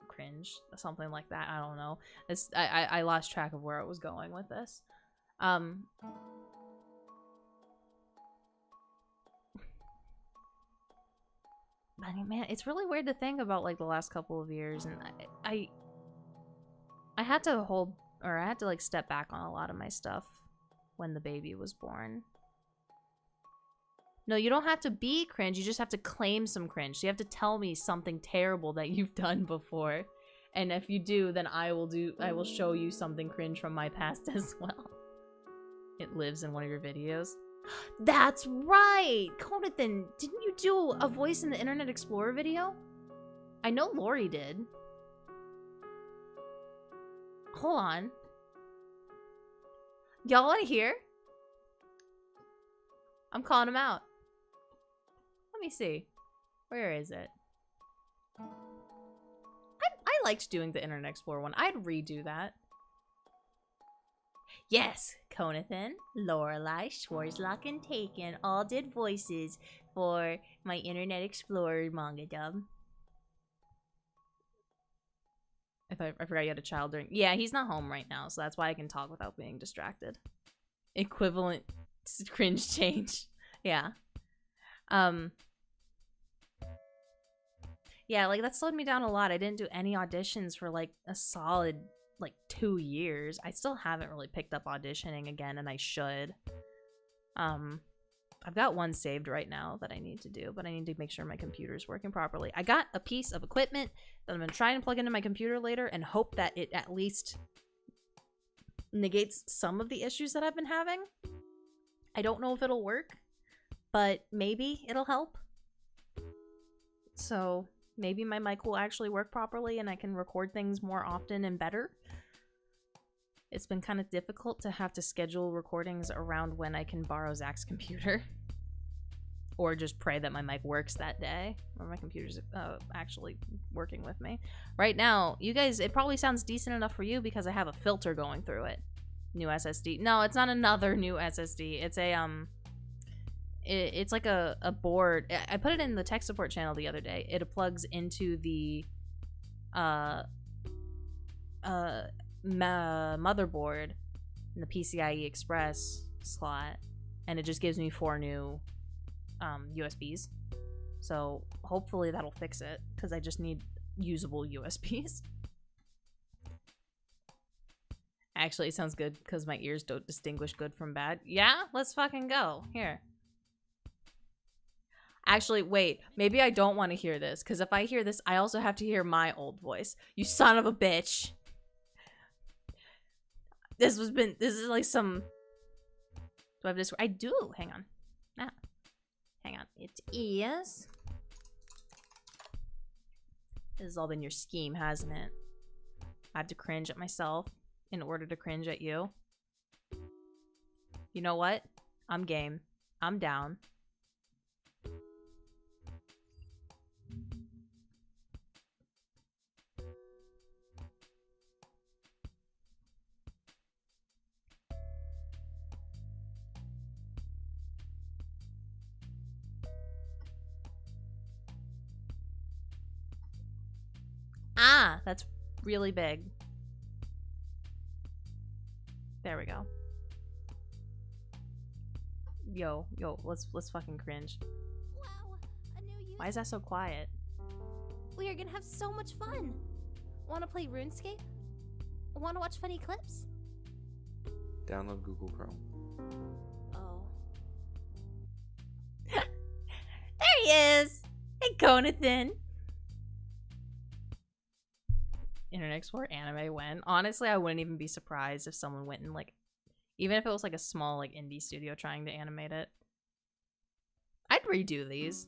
cringe, something like that. I don't know. I lost track of where I was going with this. I mean, man, it's really weird to think about like the last couple of years, and I had to hold, or I had to like step back on a lot of my stuff when the baby was born. No, you don't have to be cringe. You just have to claim some cringe. So you have to tell me something terrible that you've done before. And if you do, then I will show you something cringe from my past as well. It lives in one of your videos. That's right! Conathan, didn't you do a voice in the Internet Explorer video? I know Lori did. Hold on. Y'all want to hear? I'm calling him out. Let me see. Where is it? I liked doing the Internet Explorer one. I'd redo that. Yes, Conathan, Lorelai, Schwarzlock, and Taken all did voices for my Internet Explorer manga dub. I forgot you had a child during... Yeah, he's not home right now, so that's why I can talk without being distracted. Equivalent cringe change. Yeah. Yeah, like, that slowed me down a lot. I didn't do any auditions for, like, a solid, like, 2 years. I still haven't really picked up auditioning again, and I should. I've got one saved right now that I need to do, but I need to make sure my computer's working properly. I got a piece of equipment that I'm going to try and plug into my computer later and hope that it at least negates some of the issues that I've been having. I don't know if it'll work, but maybe it'll help. So maybe my mic will actually work properly and I can record things more often and better. It's been kind of difficult to have to schedule recordings around when I can borrow Zach's computer. Or just pray that my mic works that day. Or my computer's actually working with me. Right now, you guys, it probably sounds decent enough for you because I have a filter going through it. New SSD. No, it's not another new SSD. It's a, it's like a board. I put it in the tech support channel the other day. It plugs into the, motherboard in the PCIe Express slot, and it just gives me 4 new USBs. So hopefully that'll fix it, because I just need usable USBs. Actually, it sounds good because my ears don't distinguish good from bad. Yeah, let's fucking go. Here. Actually, wait. Maybe I don't want to hear this, because if I hear this, I also have to hear my old voice. You son of a bitch. This is like some... Do I have this? I do. Hang on. Ah. Hang on. It is... This has all been your scheme, hasn't it? I had to cringe at myself in order to cringe at you. You know what? I'm game. I'm down. Ah, that's really big. There we go. Yo, let's fucking cringe.
Wow, a new user.
Why is that so quiet?
We are gonna have so much fun. Wanna play RuneScape? Wanna watch funny clips?
Download Google Chrome.
Oh.
There he is! Hey, Conathan! Internet Explorer anime went. Honestly, I wouldn't even be surprised if someone went and, like, even if it was like a small, like, indie studio trying to animate it. I'd redo these.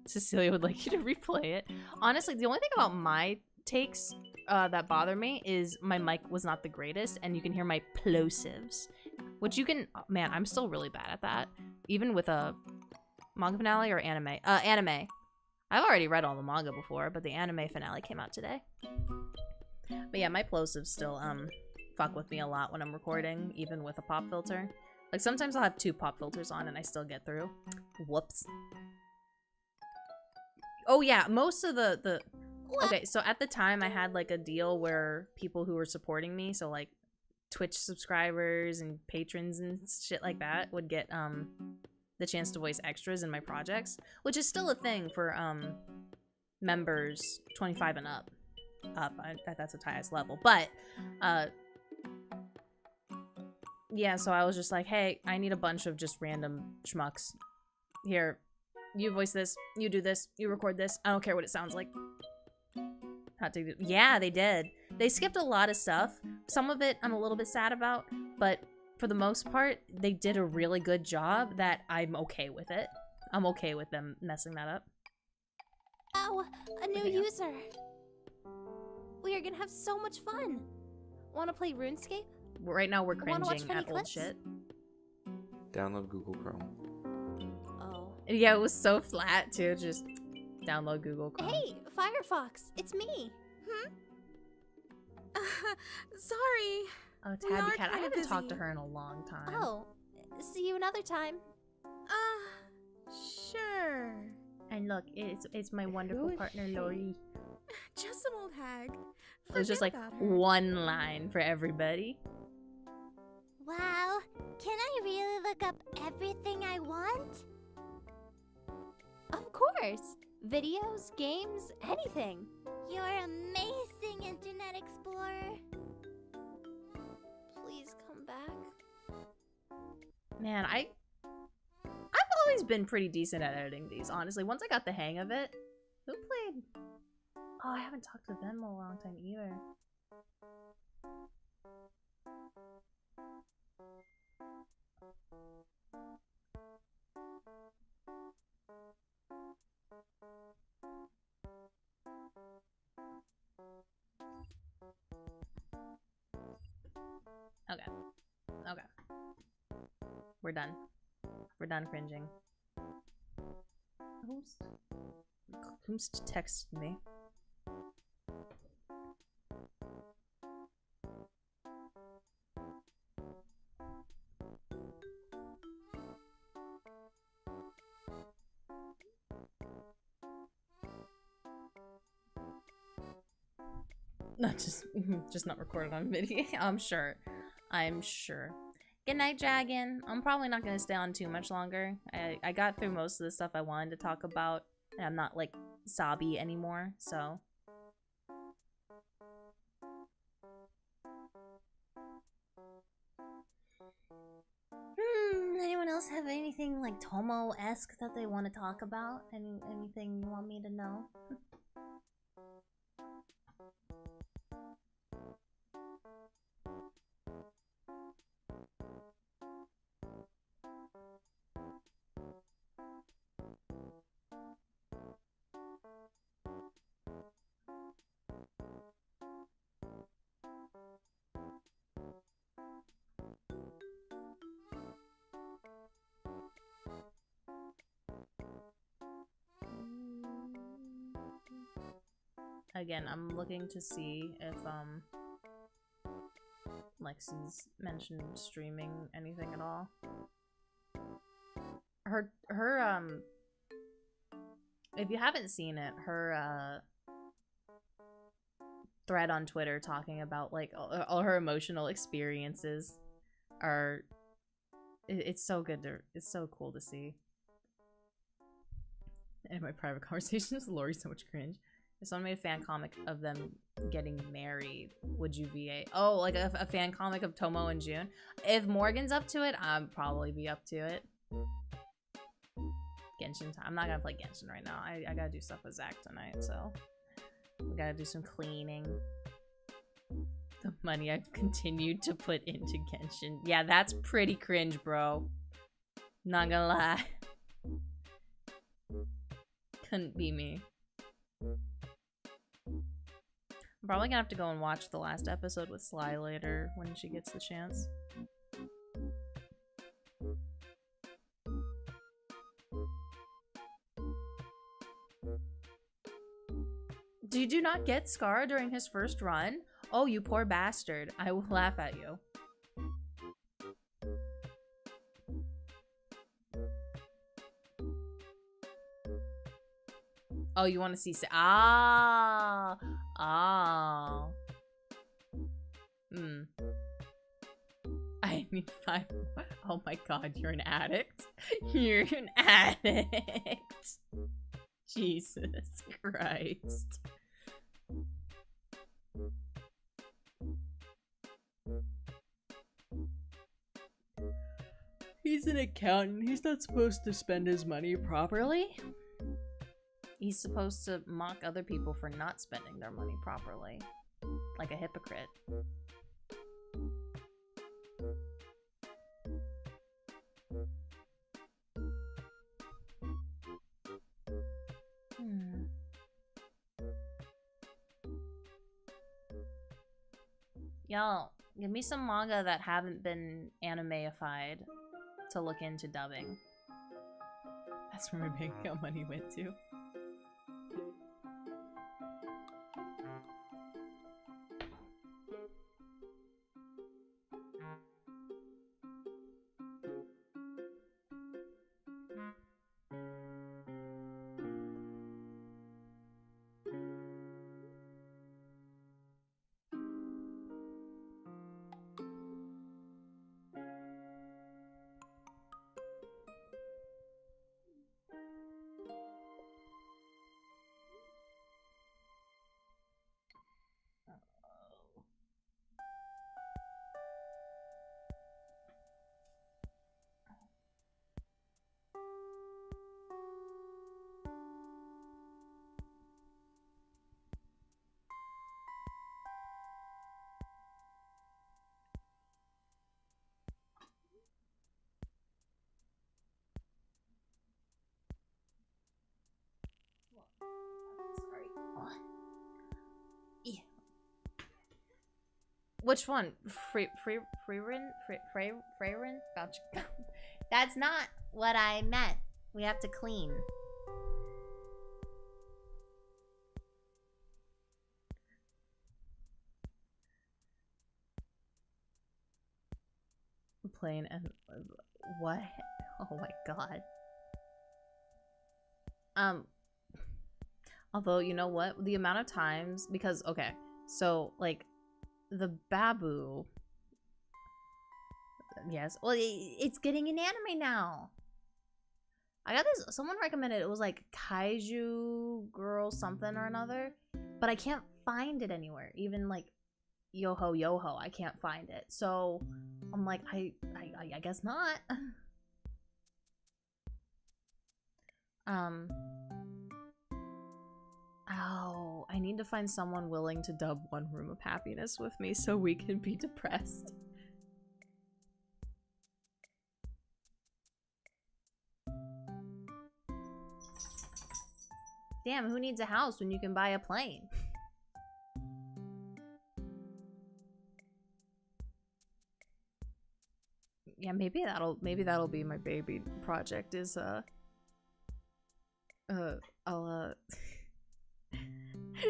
Cecilia would like you to replay it. Honestly, the only thing about my takes that bother me is my mic was not the greatest, and you can hear my plosives. Which you can... oh, man, I'm still really bad at that. Even with a manga finale or anime. Anime. I've already read all the manga before, but the anime finale came out today. But yeah, my plosives still fuck with me a lot when I'm recording, even with a pop filter. Like, sometimes I'll have 2 pop filters on and I still get through. Whoops. Oh yeah, most of the okay, so at the time I had like a deal where people who were supporting me, so like Twitch subscribers and patrons and shit like that, would get the chance to voice extras in my projects, which is still a thing for members 25 and up. That's the highest level. But yeah, so I was just like, hey, I need a bunch of just random schmucks. Here, you voice this, you do this, you record this. I don't care what it sounds like. Yeah, they did. They skipped a lot of stuff. Some of it I'm a little bit sad about, but for the most part, they did a really good job that I'm okay with it. I'm okay with them messing that up.
Oh, a new user. We are gonna have so much fun. Want to play RuneScape?
Right now we're
Wanna watch
cringing
funny
at old
clips?
shit.
Download Google Chrome.
Oh.
Yeah, it was so flat too. Just download Google Chrome.
Hey, Firefox, it's me.
Sorry.
Oh,
we
Tabby
are
Cat. I
kinda
haven't talked to
busy.
her in a long time.
Oh, see you another time.
Sure.
And look, it's my wonderful partner, Lori.
Just some old hag.
It was just like
Forget about her.
one line for everybody.
Wow, can I really look up everything I want? Of course. Videos, games, anything. You're amazing, Internet Explorer. Please come back.
Man, I've always been pretty decent at editing these, honestly. Once I got the hang of it. Who played? Oh, I haven't talked to them in a long time either. Okay. Okay. We're done. We're done cringing. Who's texted me? Not just not recorded on video. I'm sure. Good night, Dragon. I'm probably not gonna stay on too much longer. I got through most of the stuff I wanted to talk about, and I'm not like sobby anymore, so. Anyone else have anything like Tomo-esque that they want to talk about? Anything you want me to know? Again, I'm looking to see if Lexi's mentioned streaming anything at all. Her if you haven't seen it, her thread on Twitter talking about like all her emotional experiences are it's so good to it's so cool to see. In my private conversations, Lori's so much cringe. Someone made a fan comic of them getting married. Would you VA? Oh, like a fan comic of Tomo and June. If Morgan's up to it, I'd probably be up to it. Genshin time. I'm not gonna play Genshin right now. I gotta do stuff with Zach tonight, so we gotta do some cleaning. The money I've continued to put into Genshin. Yeah, that's pretty cringe, bro. Not gonna lie. Couldn't be me. I'm probably gonna have to go and watch the last episode with Sly later when she gets the chance. Did you not get Scar during his first run? Oh, you poor bastard. I will laugh at you. Oh, you want to see... Ah! Ah. Hmm. I need 5... Oh my god, you're an addict? You're an addict! Jesus Christ. He's an accountant. He's not supposed to spend his money properly. He's supposed to mock other people for not spending their money properly. Like a hypocrite. Y'all, give me some manga that haven't been animeified to look into dubbing. That's where my bank account money went to. Which one? Freerin? Gotcha.
That's not what I meant. We have to clean.
Plain and what? Oh my god. Although, you know what? The amount of times, because, okay, so, like, the Babu, yes, well, it's getting an anime now. I got this, someone recommended it was like Kaiju Girl something or another, but I can't find it anywhere. Even like Yoho Yoho, I can't find it. So I'm like, I guess not. Oh, I need to find someone willing to dub One Room of Happiness with me so we can be depressed. Damn, who needs a house when you can buy a plane? Yeah, maybe that'll be my baby project is I'll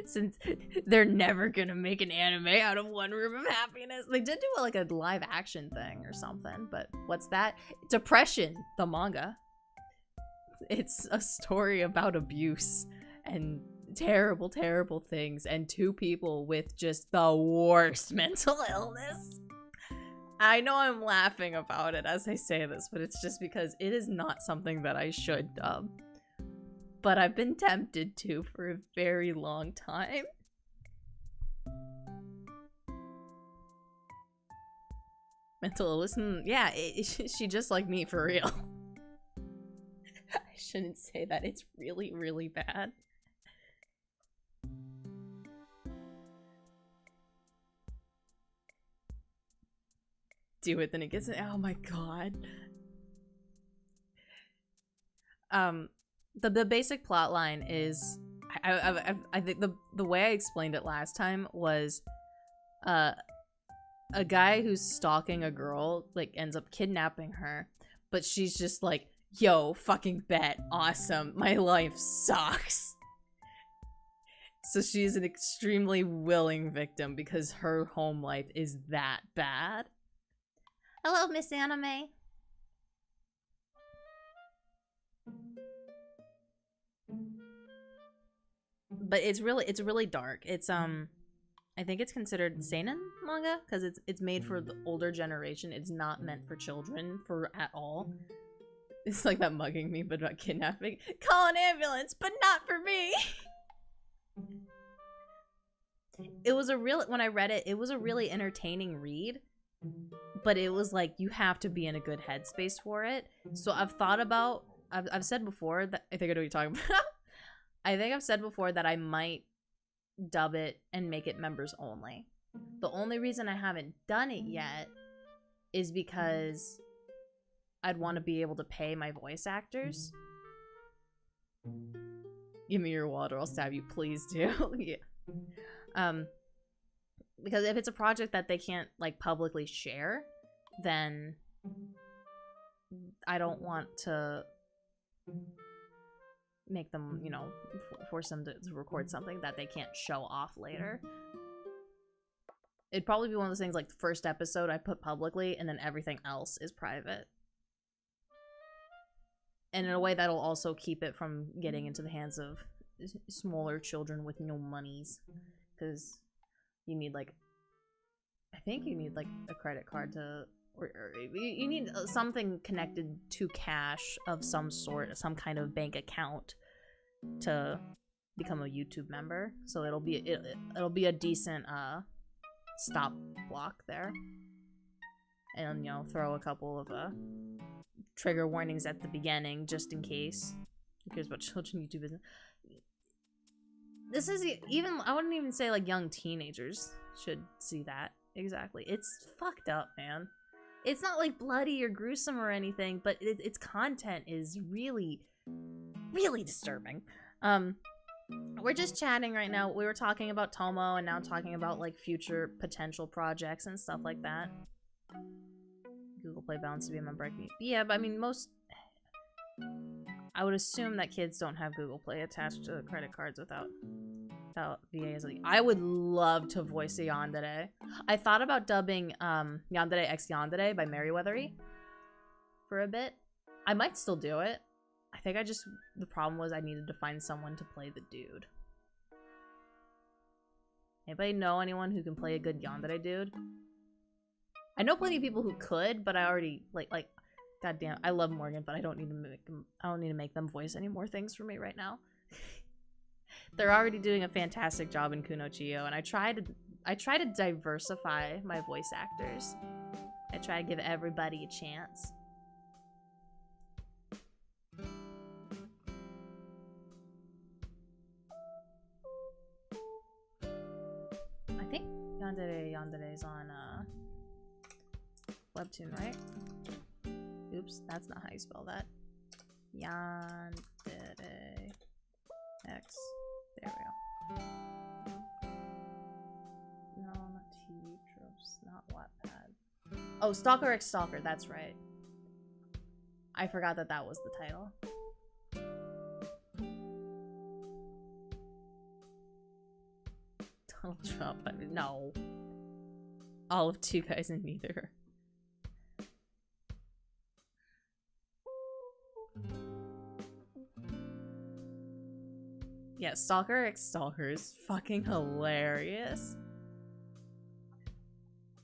since they're never gonna make an anime out of One Room of Happiness. They did do like a live action thing or something, but what's that? Depression, the manga. It's a story about abuse and terrible, terrible things and two people with just the worst mental illness. I know I'm laughing about it as I say this, but it's just because it is not something that I should dub. But I've been tempted to for a very long time. Mental illness? Yeah, she just like me for real. I shouldn't say that. It's really, really bad. Do it, then it gets... Oh my god. The basic plot line is I think the way I explained it last time was a guy who's stalking a girl like ends up kidnapping her, but she's just like, yo, fucking bet, awesome, my life sucks. So she's an extremely willing victim because her home life is that bad.
Hello, Miss Anime.
But it's really dark. It's I think it's considered seinen manga because it's made for the older generation. It's not meant for children at all. It's like that mugging me, but about kidnapping. Call an ambulance, but not for me. It was when I read it, it was a really entertaining read, but it was like you have to be in a good headspace for it. So I've said before that I think I know what you're talking about. I think I've said before that I might dub it and make it members only. The only reason I haven't done it yet is because I'd want to be able to pay my voice actors. Give me your wallet or I'll stab you, please do. Yeah. Because if it's a project that they can't like publicly share, then I don't want to make them, you know, force them to record something that they can't show off later. It'd probably be one of those things like the first episode I put publicly and then everything else is private. And in a way that'll also keep it from getting into the hands of smaller children with no monies. Because you need like, I think you need like a credit card to, or you need something connected to cash of some sort, some kind of bank account to become a YouTube member. So it'll be a decent stop block there, and you know, throw a couple of trigger warnings at the beginning just in case. Who cares about children YouTube business? This is even, I wouldn't even say like young teenagers should see that. Exactly. It's fucked up, man. It's not like bloody or gruesome or anything, but its content is really, really disturbing. We're just chatting right now. We were talking about Tomo and now talking about like future potential projects and stuff like that. Google Play balance to be a member. Yeah, but I mean I would assume that kids don't have Google Play attached to credit cards without VAs. I would love to voice a yandere. I thought about dubbing Yandere X Yandere by Merryweathery for a bit. I might still do it. I think the problem was I needed to find someone to play the dude. Anybody know anyone who can play a good yandere dude? I know plenty of people who could, but I already like goddamn, I love Morgan, but I don't need to make them voice any more things for me right now. They're already doing a fantastic job in Kunochiyo, and I try to diversify my voice actors. I try to give everybody a chance. I think Yandere is on Webtoon, right? Oops, that's not how you spell that. Yandere X. There we go. No, not TV tropes, not Wattpad. Oh, Stalker X Stalker, that's right. I forgot that was the title. Donald Trump, I mean, no. All of Two Guys and Neither. Yeah, Stalker X Stalker is fucking hilarious.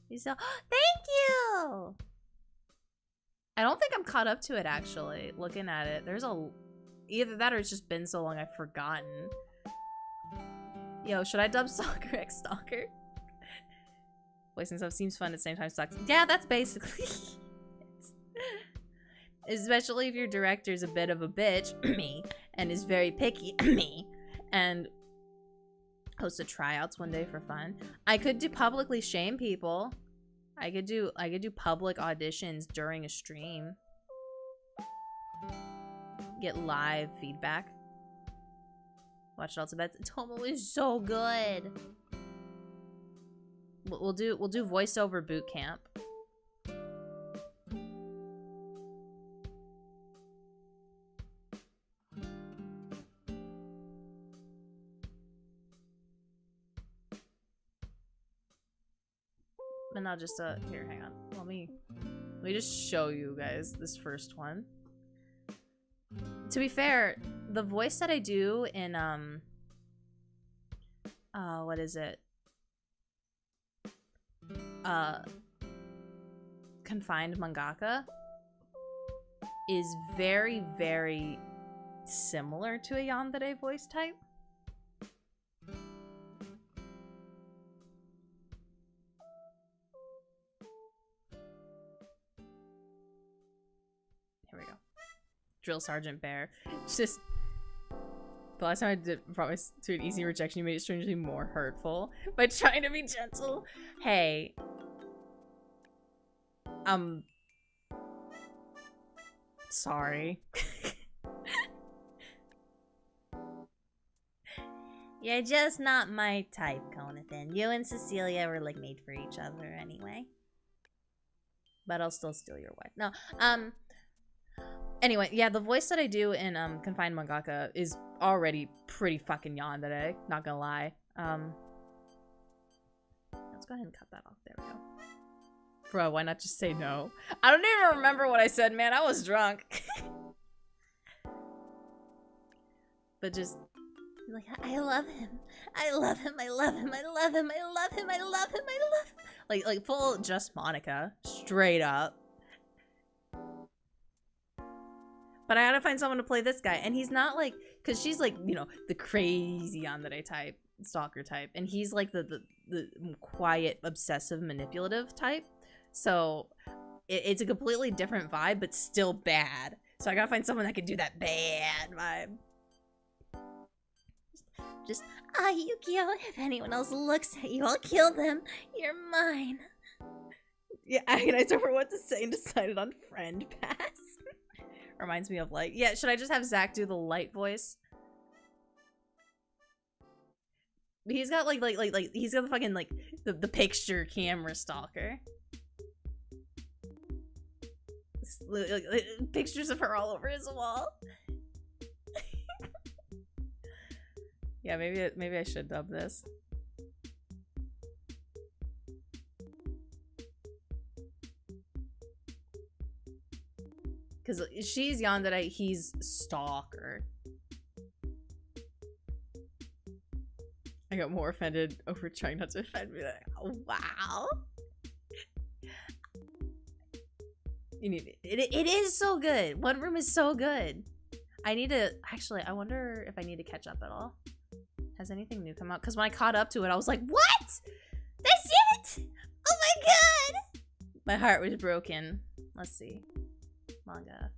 He's so, thank you! I don't think I'm caught up to it, actually. Looking at it, there's either that or it's just been so long I've forgotten. Yo, should I dub Stalker X Stalker? Voicing stuff seems fun at the same time sucks. Yeah, that's basically especially if your director's a bit of a bitch, me, and is very picky, me, and hosted tryouts one day for fun. I could do publicly shame people. I could do public auditions during a stream. get live feedback. Watch it also bets. Tomo is so good. We'll do voiceover boot camp. But not just here, hang on. Let me just show you guys this first one. To be fair, the voice that I do in what is it? Confined Mangaka is very, very similar to a yandere voice type. Here we go. Drill Sergeant Bear. It's just the last time I brought my to an easy rejection, you made it strangely more hurtful by trying to be gentle. Hey. Sorry.
You're just not my type, Conathan. You and Cecilia were like made for each other anyway.
But I'll still steal your wife. No, anyway, yeah, the voice that I do in Confined Mangaka is already pretty fucking yandere, not gonna lie. Let's go ahead and cut that off. There we go. Bro, why not just say no? I don't even remember what I said, man. I was drunk. But just
like, I love him. I love him. I love him. I love him. I love him. I love him. I love him.
Like full just Monica, straight up. But I had to find someone to play this guy, and he's not like, cause she's like, you know, the crazy yandere type, stalker type, and he's like the quiet, obsessive, manipulative type. So it's a completely different vibe, but still bad. So I gotta find someone that can do that bad vibe.
Just, Yukio, if anyone else looks at you, I'll kill them. You're mine.
Yeah, agonized over what to say and decided on friend pass. Reminds me of like, yeah, should I just have Zach do the light voice? He's got like he's got the fucking like the picture camera stalker. Pictures of her all over his wall. Yeah, maybe I should dub this. Because she's yandere, he's stalker. I got more offended over trying not to offend me. Like, oh, wow. You need it is so good. One Room is so good. I need to actually. I wonder if I need to catch up at all. Has anything new come out? Because when I caught up to it, I was like, "What?
That's it? Oh my god!"
My heart was broken. Let's see. Manga.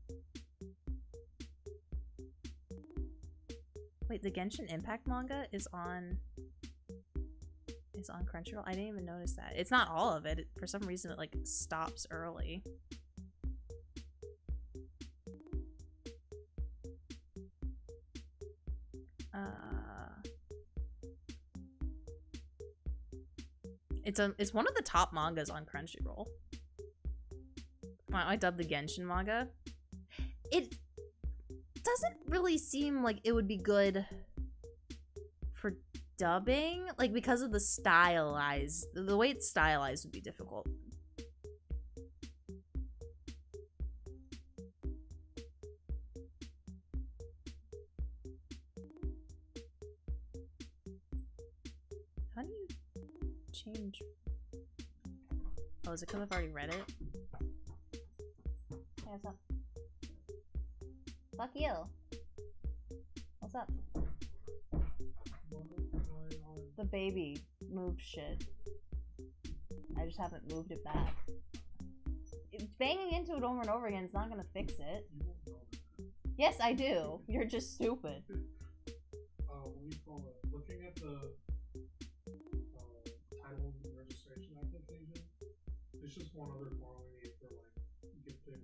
Wait, the Genshin Impact manga is on Crunchyroll. I didn't even notice that. It's not all of it. For some reason, it like stops early. It's one of the top mangas on Crunchyroll. I dubbed the Genshin manga. It doesn't really seem like it would be good for dubbing, like because of the way it's stylized would be difficult. How do you change? Oh, is it because I've already read it? Hey, what's up? Fuck you. What's up? The baby moved shit. I just haven't moved it back. Banging into it over and over again is not gonna fix it. Yes, I do. You're just stupid.
What do you call it? Looking at the title registration application, there's just one other form we need for like gifting.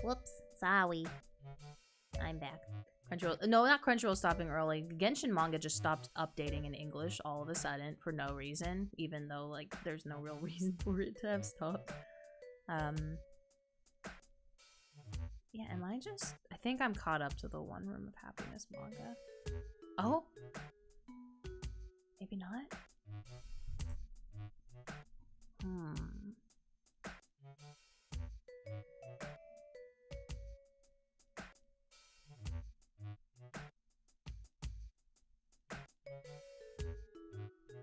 Whoops. Sorry. I'm back.
Crunchyroll. No, not Crunchyroll stopping early. Genshin manga just stopped updating in English all of a sudden for no reason, even though like there's no real reason for it to have stopped. Yeah, am I just... I think I'm caught up to the One Room of Happiness manga. Oh? Maybe not?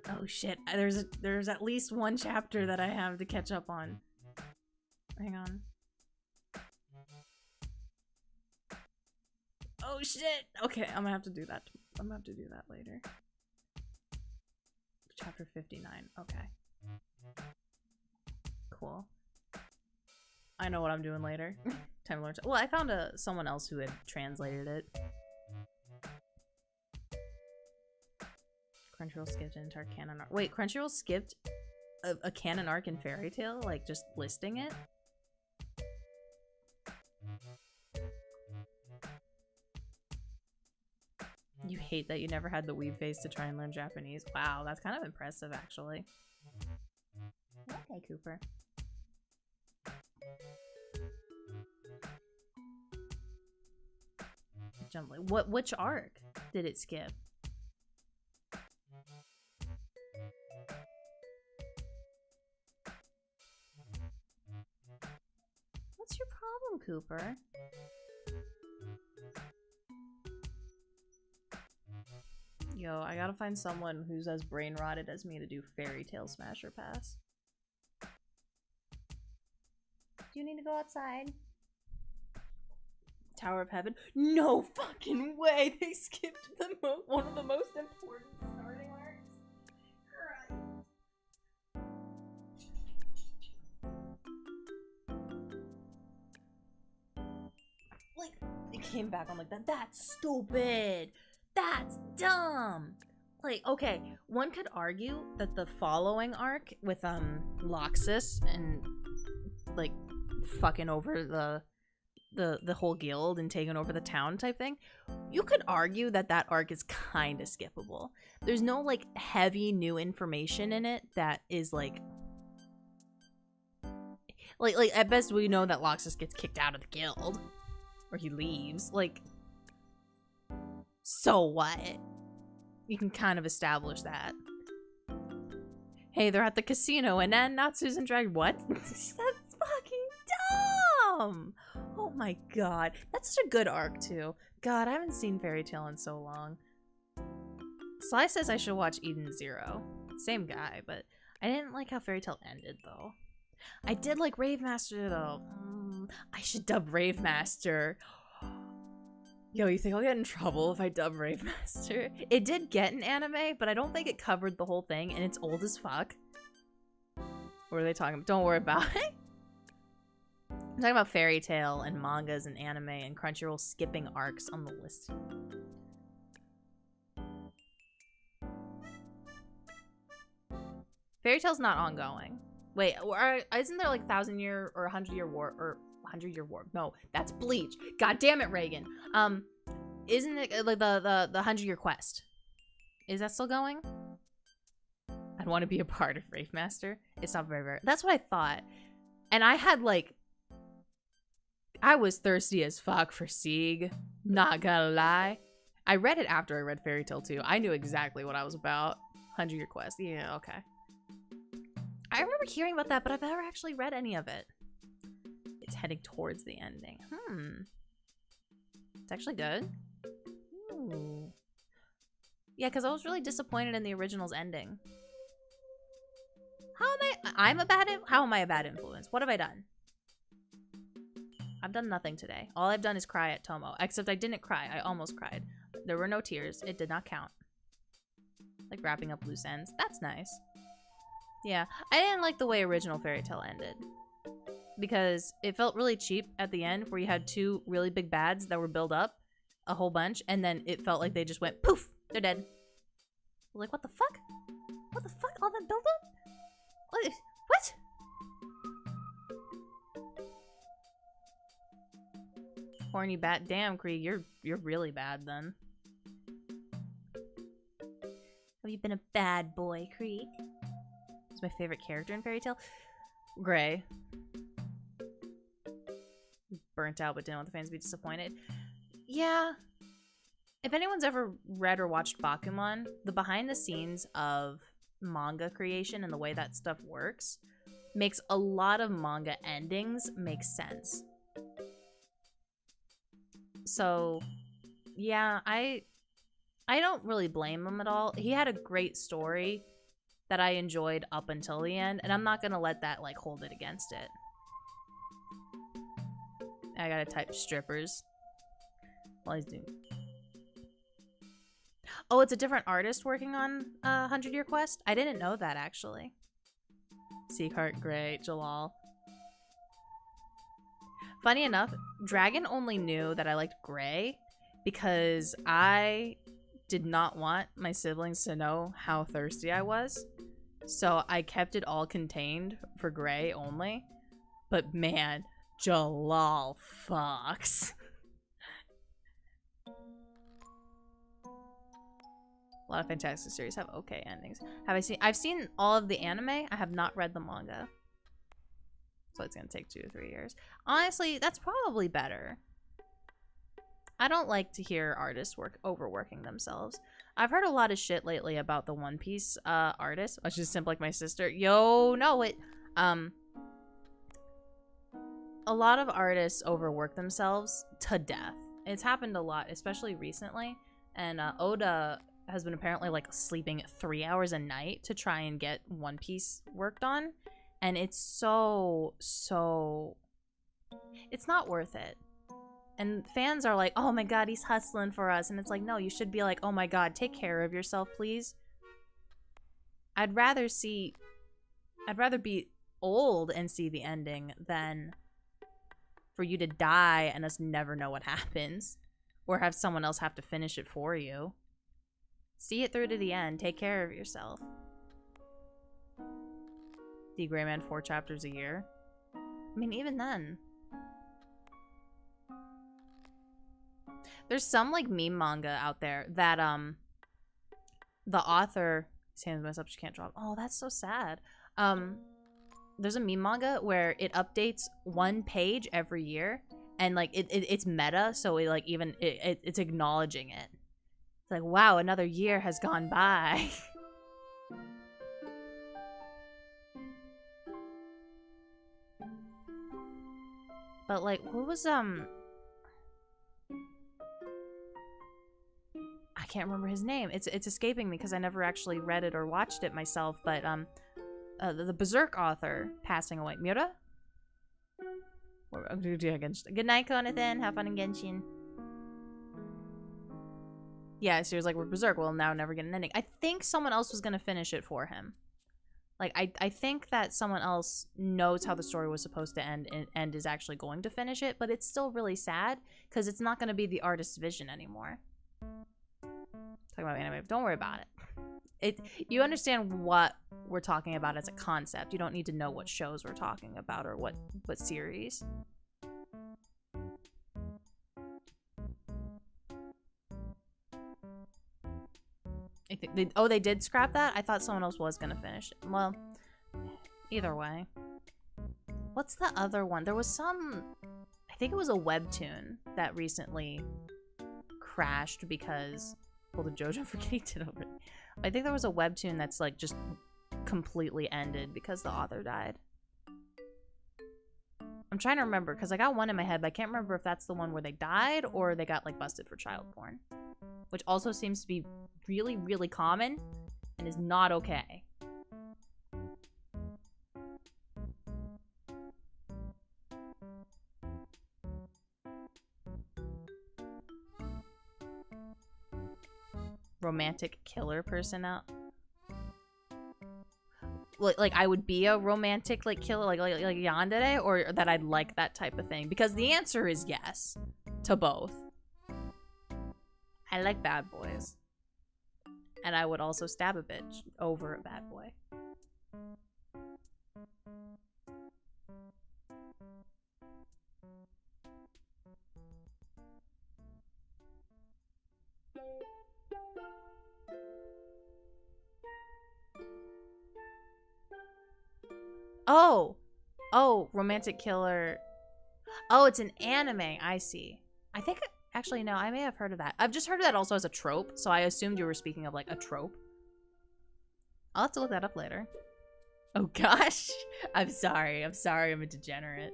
Oh shit, there's at least one chapter that I have to catch up on. Hang on. Oh shit! Okay, I'm gonna have to do that. I'm gonna have to do that later. Chapter 59. Okay. Cool. I know what I'm doing later. Time to learn. Well, I found someone else who had translated it. Crunchyroll skipped an entire canon arc. Wait, Crunchyroll skipped a canon arc in Fairy Tail? Like, just listing it? You hate that you never had the weeb face to try and learn Japanese. Wow, that's kind of impressive, actually. Okay, Cooper. Which arc did it skip? What's your problem, Cooper? Yo, I gotta find someone who's as brain rotted as me to do Fairy Tail Smasher Pass.
Do you need to go outside?
Tower of Heaven? No fucking way! They skipped one of the most important starting arcs. Like, it came back on like that. That's stupid! That's dumb! Like, okay, one could argue that the following arc with Loxus and like fucking over the whole guild and taking over the town type thing, you could argue that that arc is kind of skippable. There's no like heavy new information in it that is like at best we know that Loxus gets kicked out of the guild or he leaves. Like, so what? You can kind of establish that. Hey, they're at the casino and then Natsu's and Drag. What? That's fucking dumb! Oh my god. That's such a good arc, too. God, I haven't seen Fairy Tail in so long. Sly says I should watch Eden Zero. Same guy, but I didn't like how Fairy Tail ended, though. I did like Rave Master, though. I should dub Rave Master. Yo, you think I'll get in trouble if I dub Rave Master? It did get an anime, but I don't think it covered the whole thing, and it's old as fuck. What are they talking about? Don't worry about it. I'm talking about Fairy Tail and mangas and anime and Crunchyroll skipping arcs on the list. Fairy Tail's not ongoing. Wait, isn't there like 1,000-year or 100-year war or 100-year war? No, that's Bleach. God damn it, Reagan. Isn't it like the 100-year quest? Is that still going? I'd want to be a part of Rave Master. It's not very. That's what I thought. And I had like, I was thirsty as fuck for Sieg. Not gonna lie. I read it after I read Fairy Tail 2. I knew exactly what I was about. 100-year quest. Yeah, okay. I remember hearing about that, but I've never actually read any of it. It's heading towards the ending. It's actually good. Ooh. Yeah, because I was really disappointed in the original's ending. How am I? How am I a bad influence? What have I done? I've done nothing today. All I've done is cry at Tomo. Except I didn't cry. I almost cried. There were no tears. It did not count. Like wrapping up loose ends. That's nice. Yeah, I didn't like the way original Fairy Tail ended. Because it felt really cheap at the end where you had two really big bads that were built up a whole bunch and then it felt like they just went poof, they're dead. Like, what the fuck? What the fuck? All that build up? What? Horny bat. Damn, Cree, you're really bad then.
Have you been a bad boy, Creek?
Who's my favorite character in Fairy Tail? Gray. Burnt out, but didn't want the fans to be disappointed. Yeah. If anyone's ever read or watched Bakuman, the behind the scenes of manga creation and the way that stuff works makes a lot of manga endings make sense. So, yeah, I don't really blame him at all. He had a great story that I enjoyed up until the end, and I'm not gonna let that like hold it against it. I gotta type strippers while he's doing. Oh, it's a different artist working on 100-Year Quest? I didn't know that, actually. Seaheart, great. Jalal. Funny enough, Dragon only knew that I liked Gray because I did not want my siblings to know how thirsty I was. So I kept it all contained for Gray only. But man, Jalal fucks. A lot of fantastic series have okay endings. I've seen all of the anime. I have not read the manga. So it's gonna take 2 to 3 years. Honestly, that's probably better. I don't like to hear artists overworking themselves. I've heard a lot of shit lately about the One Piece artist. Which is simp like my sister. Yo, no, it a lot of artists overwork themselves to death. It's happened a lot, especially recently. And Oda has been apparently like sleeping 3 hours a night to try and get One Piece worked on. And it's so it's not worth it. And fans are like, oh my god, he's hustling for us. And it's like, no, you should be like, oh my god, take care of yourself, please. I'd rather be old and see the ending than for you to die and us never know what happens. Or have someone else have to finish it for you. See it through to the end. Take care of yourself. D. Gray Man 4 chapters a year. I mean, even then. There's some, like, meme manga out there that, the author... His hands messed up, she can't draw. Oh, that's so sad. There's a meme manga where it updates 1 page every year. And, like, it's meta, so it, like, even... it's acknowledging it. It's like, wow, another year has gone by. But, like, what was, I can't remember his name. It's escaping me because I never actually read it or watched it myself, but, the Berserk author passing away. Miura? Good night, Konathan. Have fun in Genshin. Yeah, so he was like, we're Berserk. We'll now never get an ending. I think someone else was going to finish it for him. Like, I think that someone else knows how the story was supposed to end and is actually going to finish it, but it's still really sad because it's not going to be the artist's vision anymore. Talking about anime. Don't worry about it. You understand what we're talking about as a concept. You don't need to know what shows we're talking about or what series. They did scrap that? I thought someone else was gonna finish it. Well, either way. What's the other one? There was some... I think it was a webtoon that recently crashed because... Well, the JoJo forgetting it over. I think there was a webtoon that's like just completely ended because the author died. I'm trying to remember because I got one in my head, but I can't remember if that's the one where they died or they got like busted for child porn. Which also seems to be really, really common and is not okay. Romantic killer person out. Like I would be a romantic like killer like yandere, or that I'd like that type of thing, because the answer is yes to both. I like bad boys, and I would also stab a bitch over a bad boy. Oh! Oh, Romantic Killer. Oh, it's an anime. I see. I think, actually, no, I may have heard of that. I've just heard of that also as a trope, so I assumed you were speaking of, like, a trope. I'll have to look that up later. Oh, gosh. I'm sorry. I'm sorry I'm a degenerate.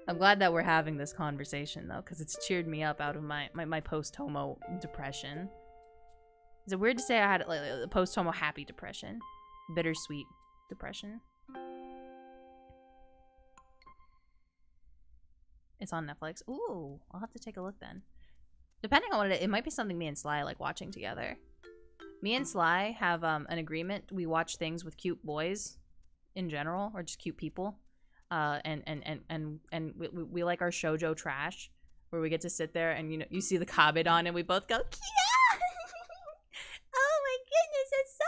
I'm glad that we're having this conversation, though, because it's cheered me up out of my post-homo depression. Is it weird to say I had, like, a post-homo happy depression? Bittersweet depression. It's on Netflix. Ooh, I'll have to take a look then. Depending on what it might be something me and Sly like watching together. Me and Sly have an agreement. We watch things with cute boys in general, or just cute people. And we like our shoujo trash, where we get to sit there and, you know, you see the kabed on and we both go, Kia! Oh my goodness, it's so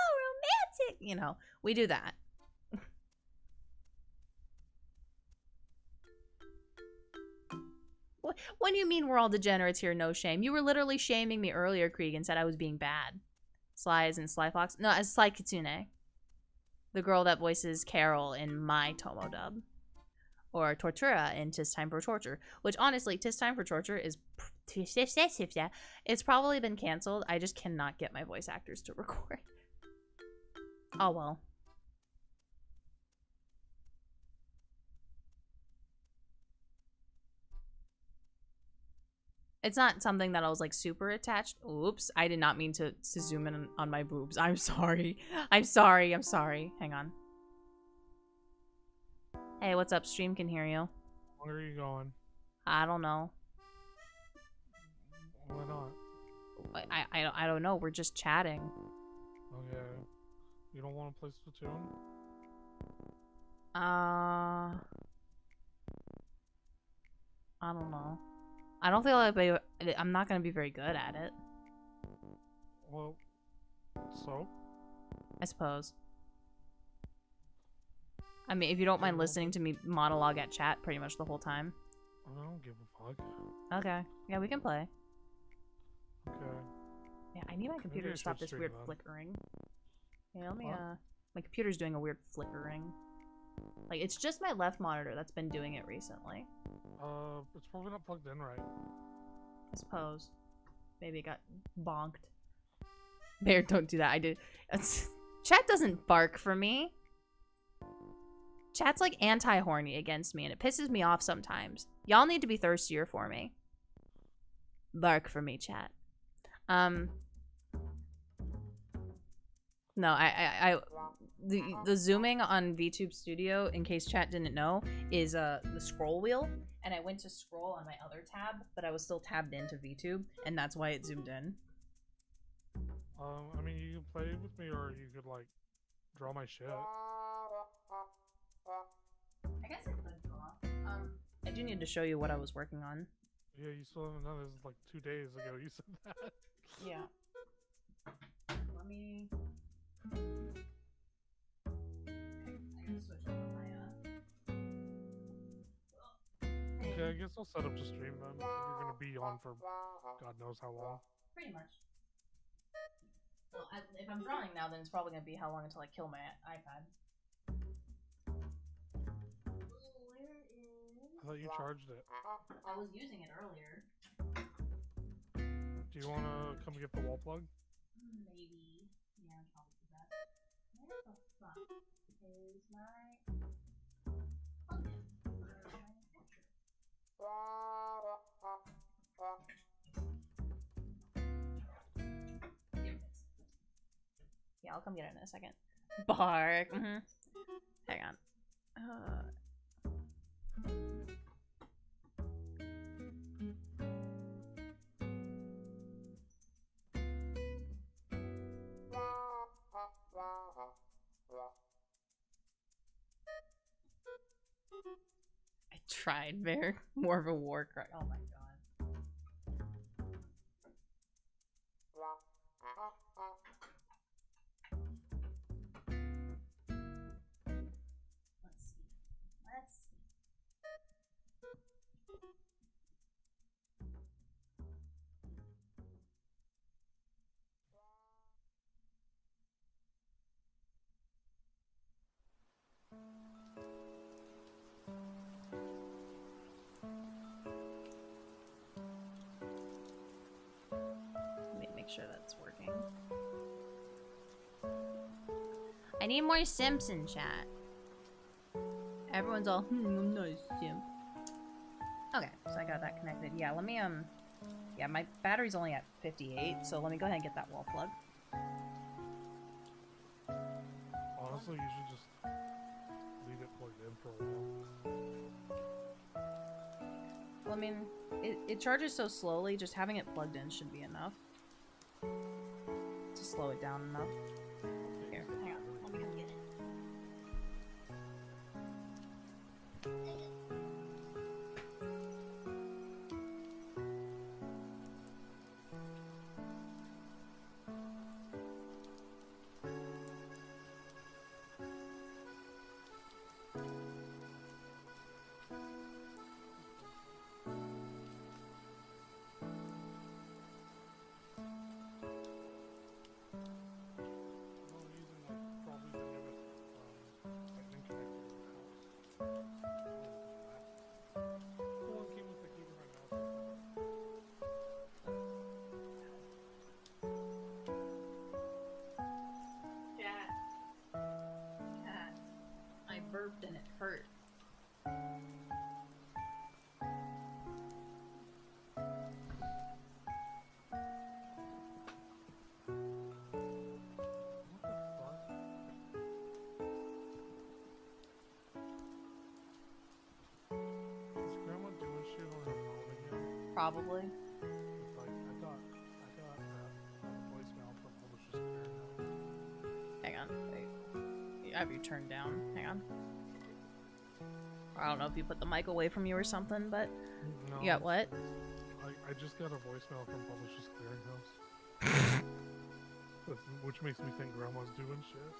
romantic! You know, we do that. What do you mean we're all degenerates here? No shame. You were literally shaming me earlier, Krieg, and said I was being bad. Sly as in Sly Fox? No, as Sly Kitsune. The girl that voices Carol in my Tomo dub. Or Tortura in 'Tis Time for Torture. Which, honestly, 'Tis Time for Torture is... It's probably been canceled. I just cannot get my voice actors to record. Oh, well. It's not something that I was, like, super attached. Oops. I did not mean to zoom in on my boobs. I'm sorry. I'm sorry. I'm sorry. Hang on. Hey, what's up? Stream can hear you.
Where are you going?
I don't know.
Why not?
I don't know. We're just chatting.
Okay. You don't want to play Splatoon?
I don't know. I don't feel like I'm not gonna be very good at it.
Well, so?
I suppose. I mean, if you don't mind listening to me monologue at chat pretty much the whole time.
I don't give a fuck.
Okay. Yeah, we can play.
Okay.
Yeah, I need my computer
Maybe I
to stop
should
this weird
stream then.
flickering. Yeah, let me,
Huh?
my computer's doing a weird flickering. Like, it's just my left monitor that's been doing it recently.
It's probably not plugged in right.
I suppose. Maybe it got bonked. Bear, don't do that. I did. Chat doesn't bark for me. Chat's like anti-horny against me, and it pisses me off sometimes. Y'all need to be thirstier for me. Bark for me, chat. No, the zooming on VTube Studio, in case chat didn't know, is the scroll wheel. And I went to scroll on my other tab, but I was still tabbed into VTube, and that's why it zoomed in.
I mean, you can play with me, or you could, like, draw my shit.
I guess I could draw. I do need to show you what I was working on.
Yeah, you still haven't done this, like, 2 days ago you said that.
Yeah. Let me... I gotta switch over my,
Okay, I guess I'll set up to stream then, if you're gonna be on for God knows how long.
Pretty much. Well, if I'm drawing now, then it's probably gonna be how long until I kill my iPad.
I thought you charged it.
I was using it earlier.
Do you wanna come get the wall plug?
Maybe. Yeah, I'll probably do that. Where the fuck is my... Here it is. Yeah, I'll come get it in a second. Bark. Hang on. I tried, Bear. More of a war cry. Oh my god. Let's see. Let's see. sure that's working.
I need more simps in chat.
Everyone's all, I'm not a simp. Okay, so I got that connected. Yeah, let me, yeah, my battery's only at 58, so let me go ahead and get that wall plug.
Honestly, you should just leave it plugged in for a while.
Well, I mean, it charges so slowly, just having it plugged in should be enough. To slow it down enough. Here, hang on, let me come get it.
I'm using like probably the newest lightning connector in the house. The one came with the keyboard and mouse.
Cat. I burped and it hurt.
What the fuck? Is Grandma doing shit on her phone again?
Probably.
It's like I got a voicemail from Publishers Clearinghouse.
Hang on, wait. You have you turned down. Hang on. I don't know if you put the mic away from you or something, but
No,
you got what?
I just got a voicemail from Publishers Clearinghouse. Which makes me think Grandma's doing shit.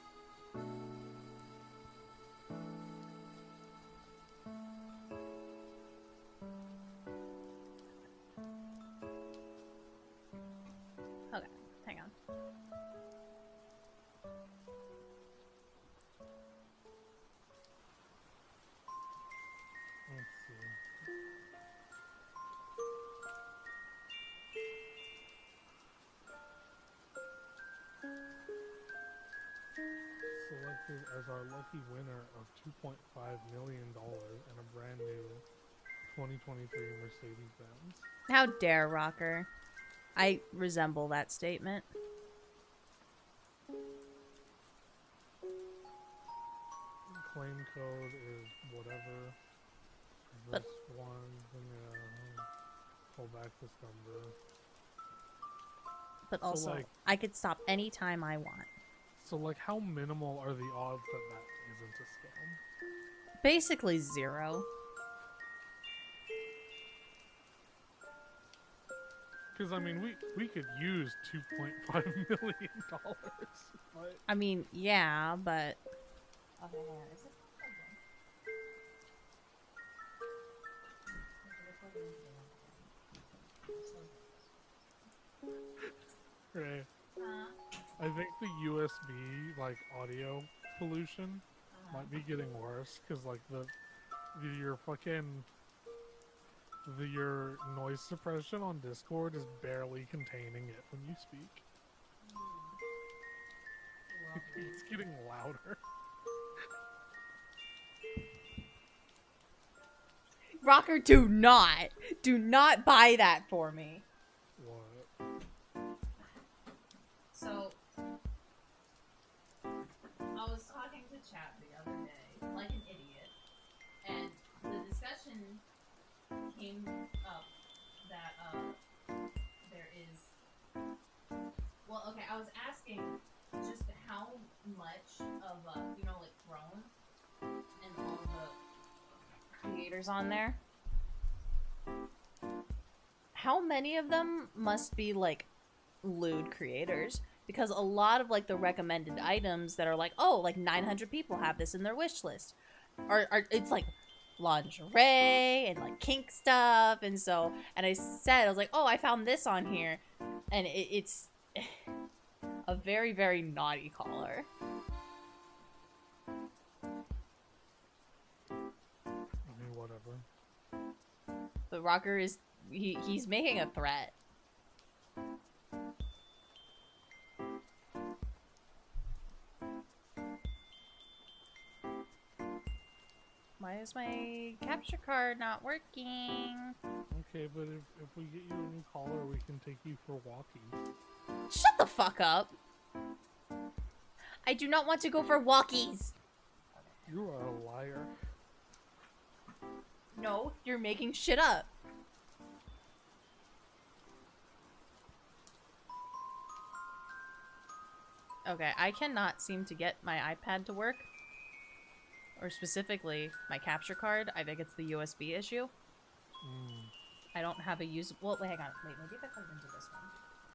Okay, hang on.
Let's see. Selected as our lucky winner of $2.5 million and a brand new 2023 Mercedes-Benz.
How dare, Rocker. I resemble that statement.
Claim code is whatever.
But-
This one, pull back this number.
But
So,
also,
like-
I could stop anytime I want.
So, like, how minimal are the odds that that isn't a scam?
Basically 0.
Because, I mean, we could use $2.5 million, but...
I mean, yeah, but... Okay, hang on. Is this not
Right. I think the USB, like, audio pollution might be getting worse, because, like, your noise suppression on Discord is barely containing it when you speak. It's getting louder.
Rocker, do not buy that for me.
What?
So, I was talking to chat the other day, like an idiot, and the discussion came up that, there is... Well, okay, I was asking just how much of, you know, like, Throne and all the creators on there, how many of them must be, like, lewd creators? Because a lot of, like, the recommended items that are like, oh, like 900 people have this in their wish list are it's like lingerie and like kink stuff. And so, and I was like, oh, I found this on here, and it's a very, very naughty collar.
I mean, whatever.
But Rocker is he's making a threat. Why is my capture card not working?
Okay, but if we get you a new collar, we can take you for walkies.
Shut the fuck up! I do not want to go for walkies!
You are a liar.
No, you're making shit up. Okay, I cannot seem to get my iPad to work. Or specifically, my capture card. I think it's the USB issue. I don't have a usable... Well, wait, hang on. Wait, maybe if I plug it into this one.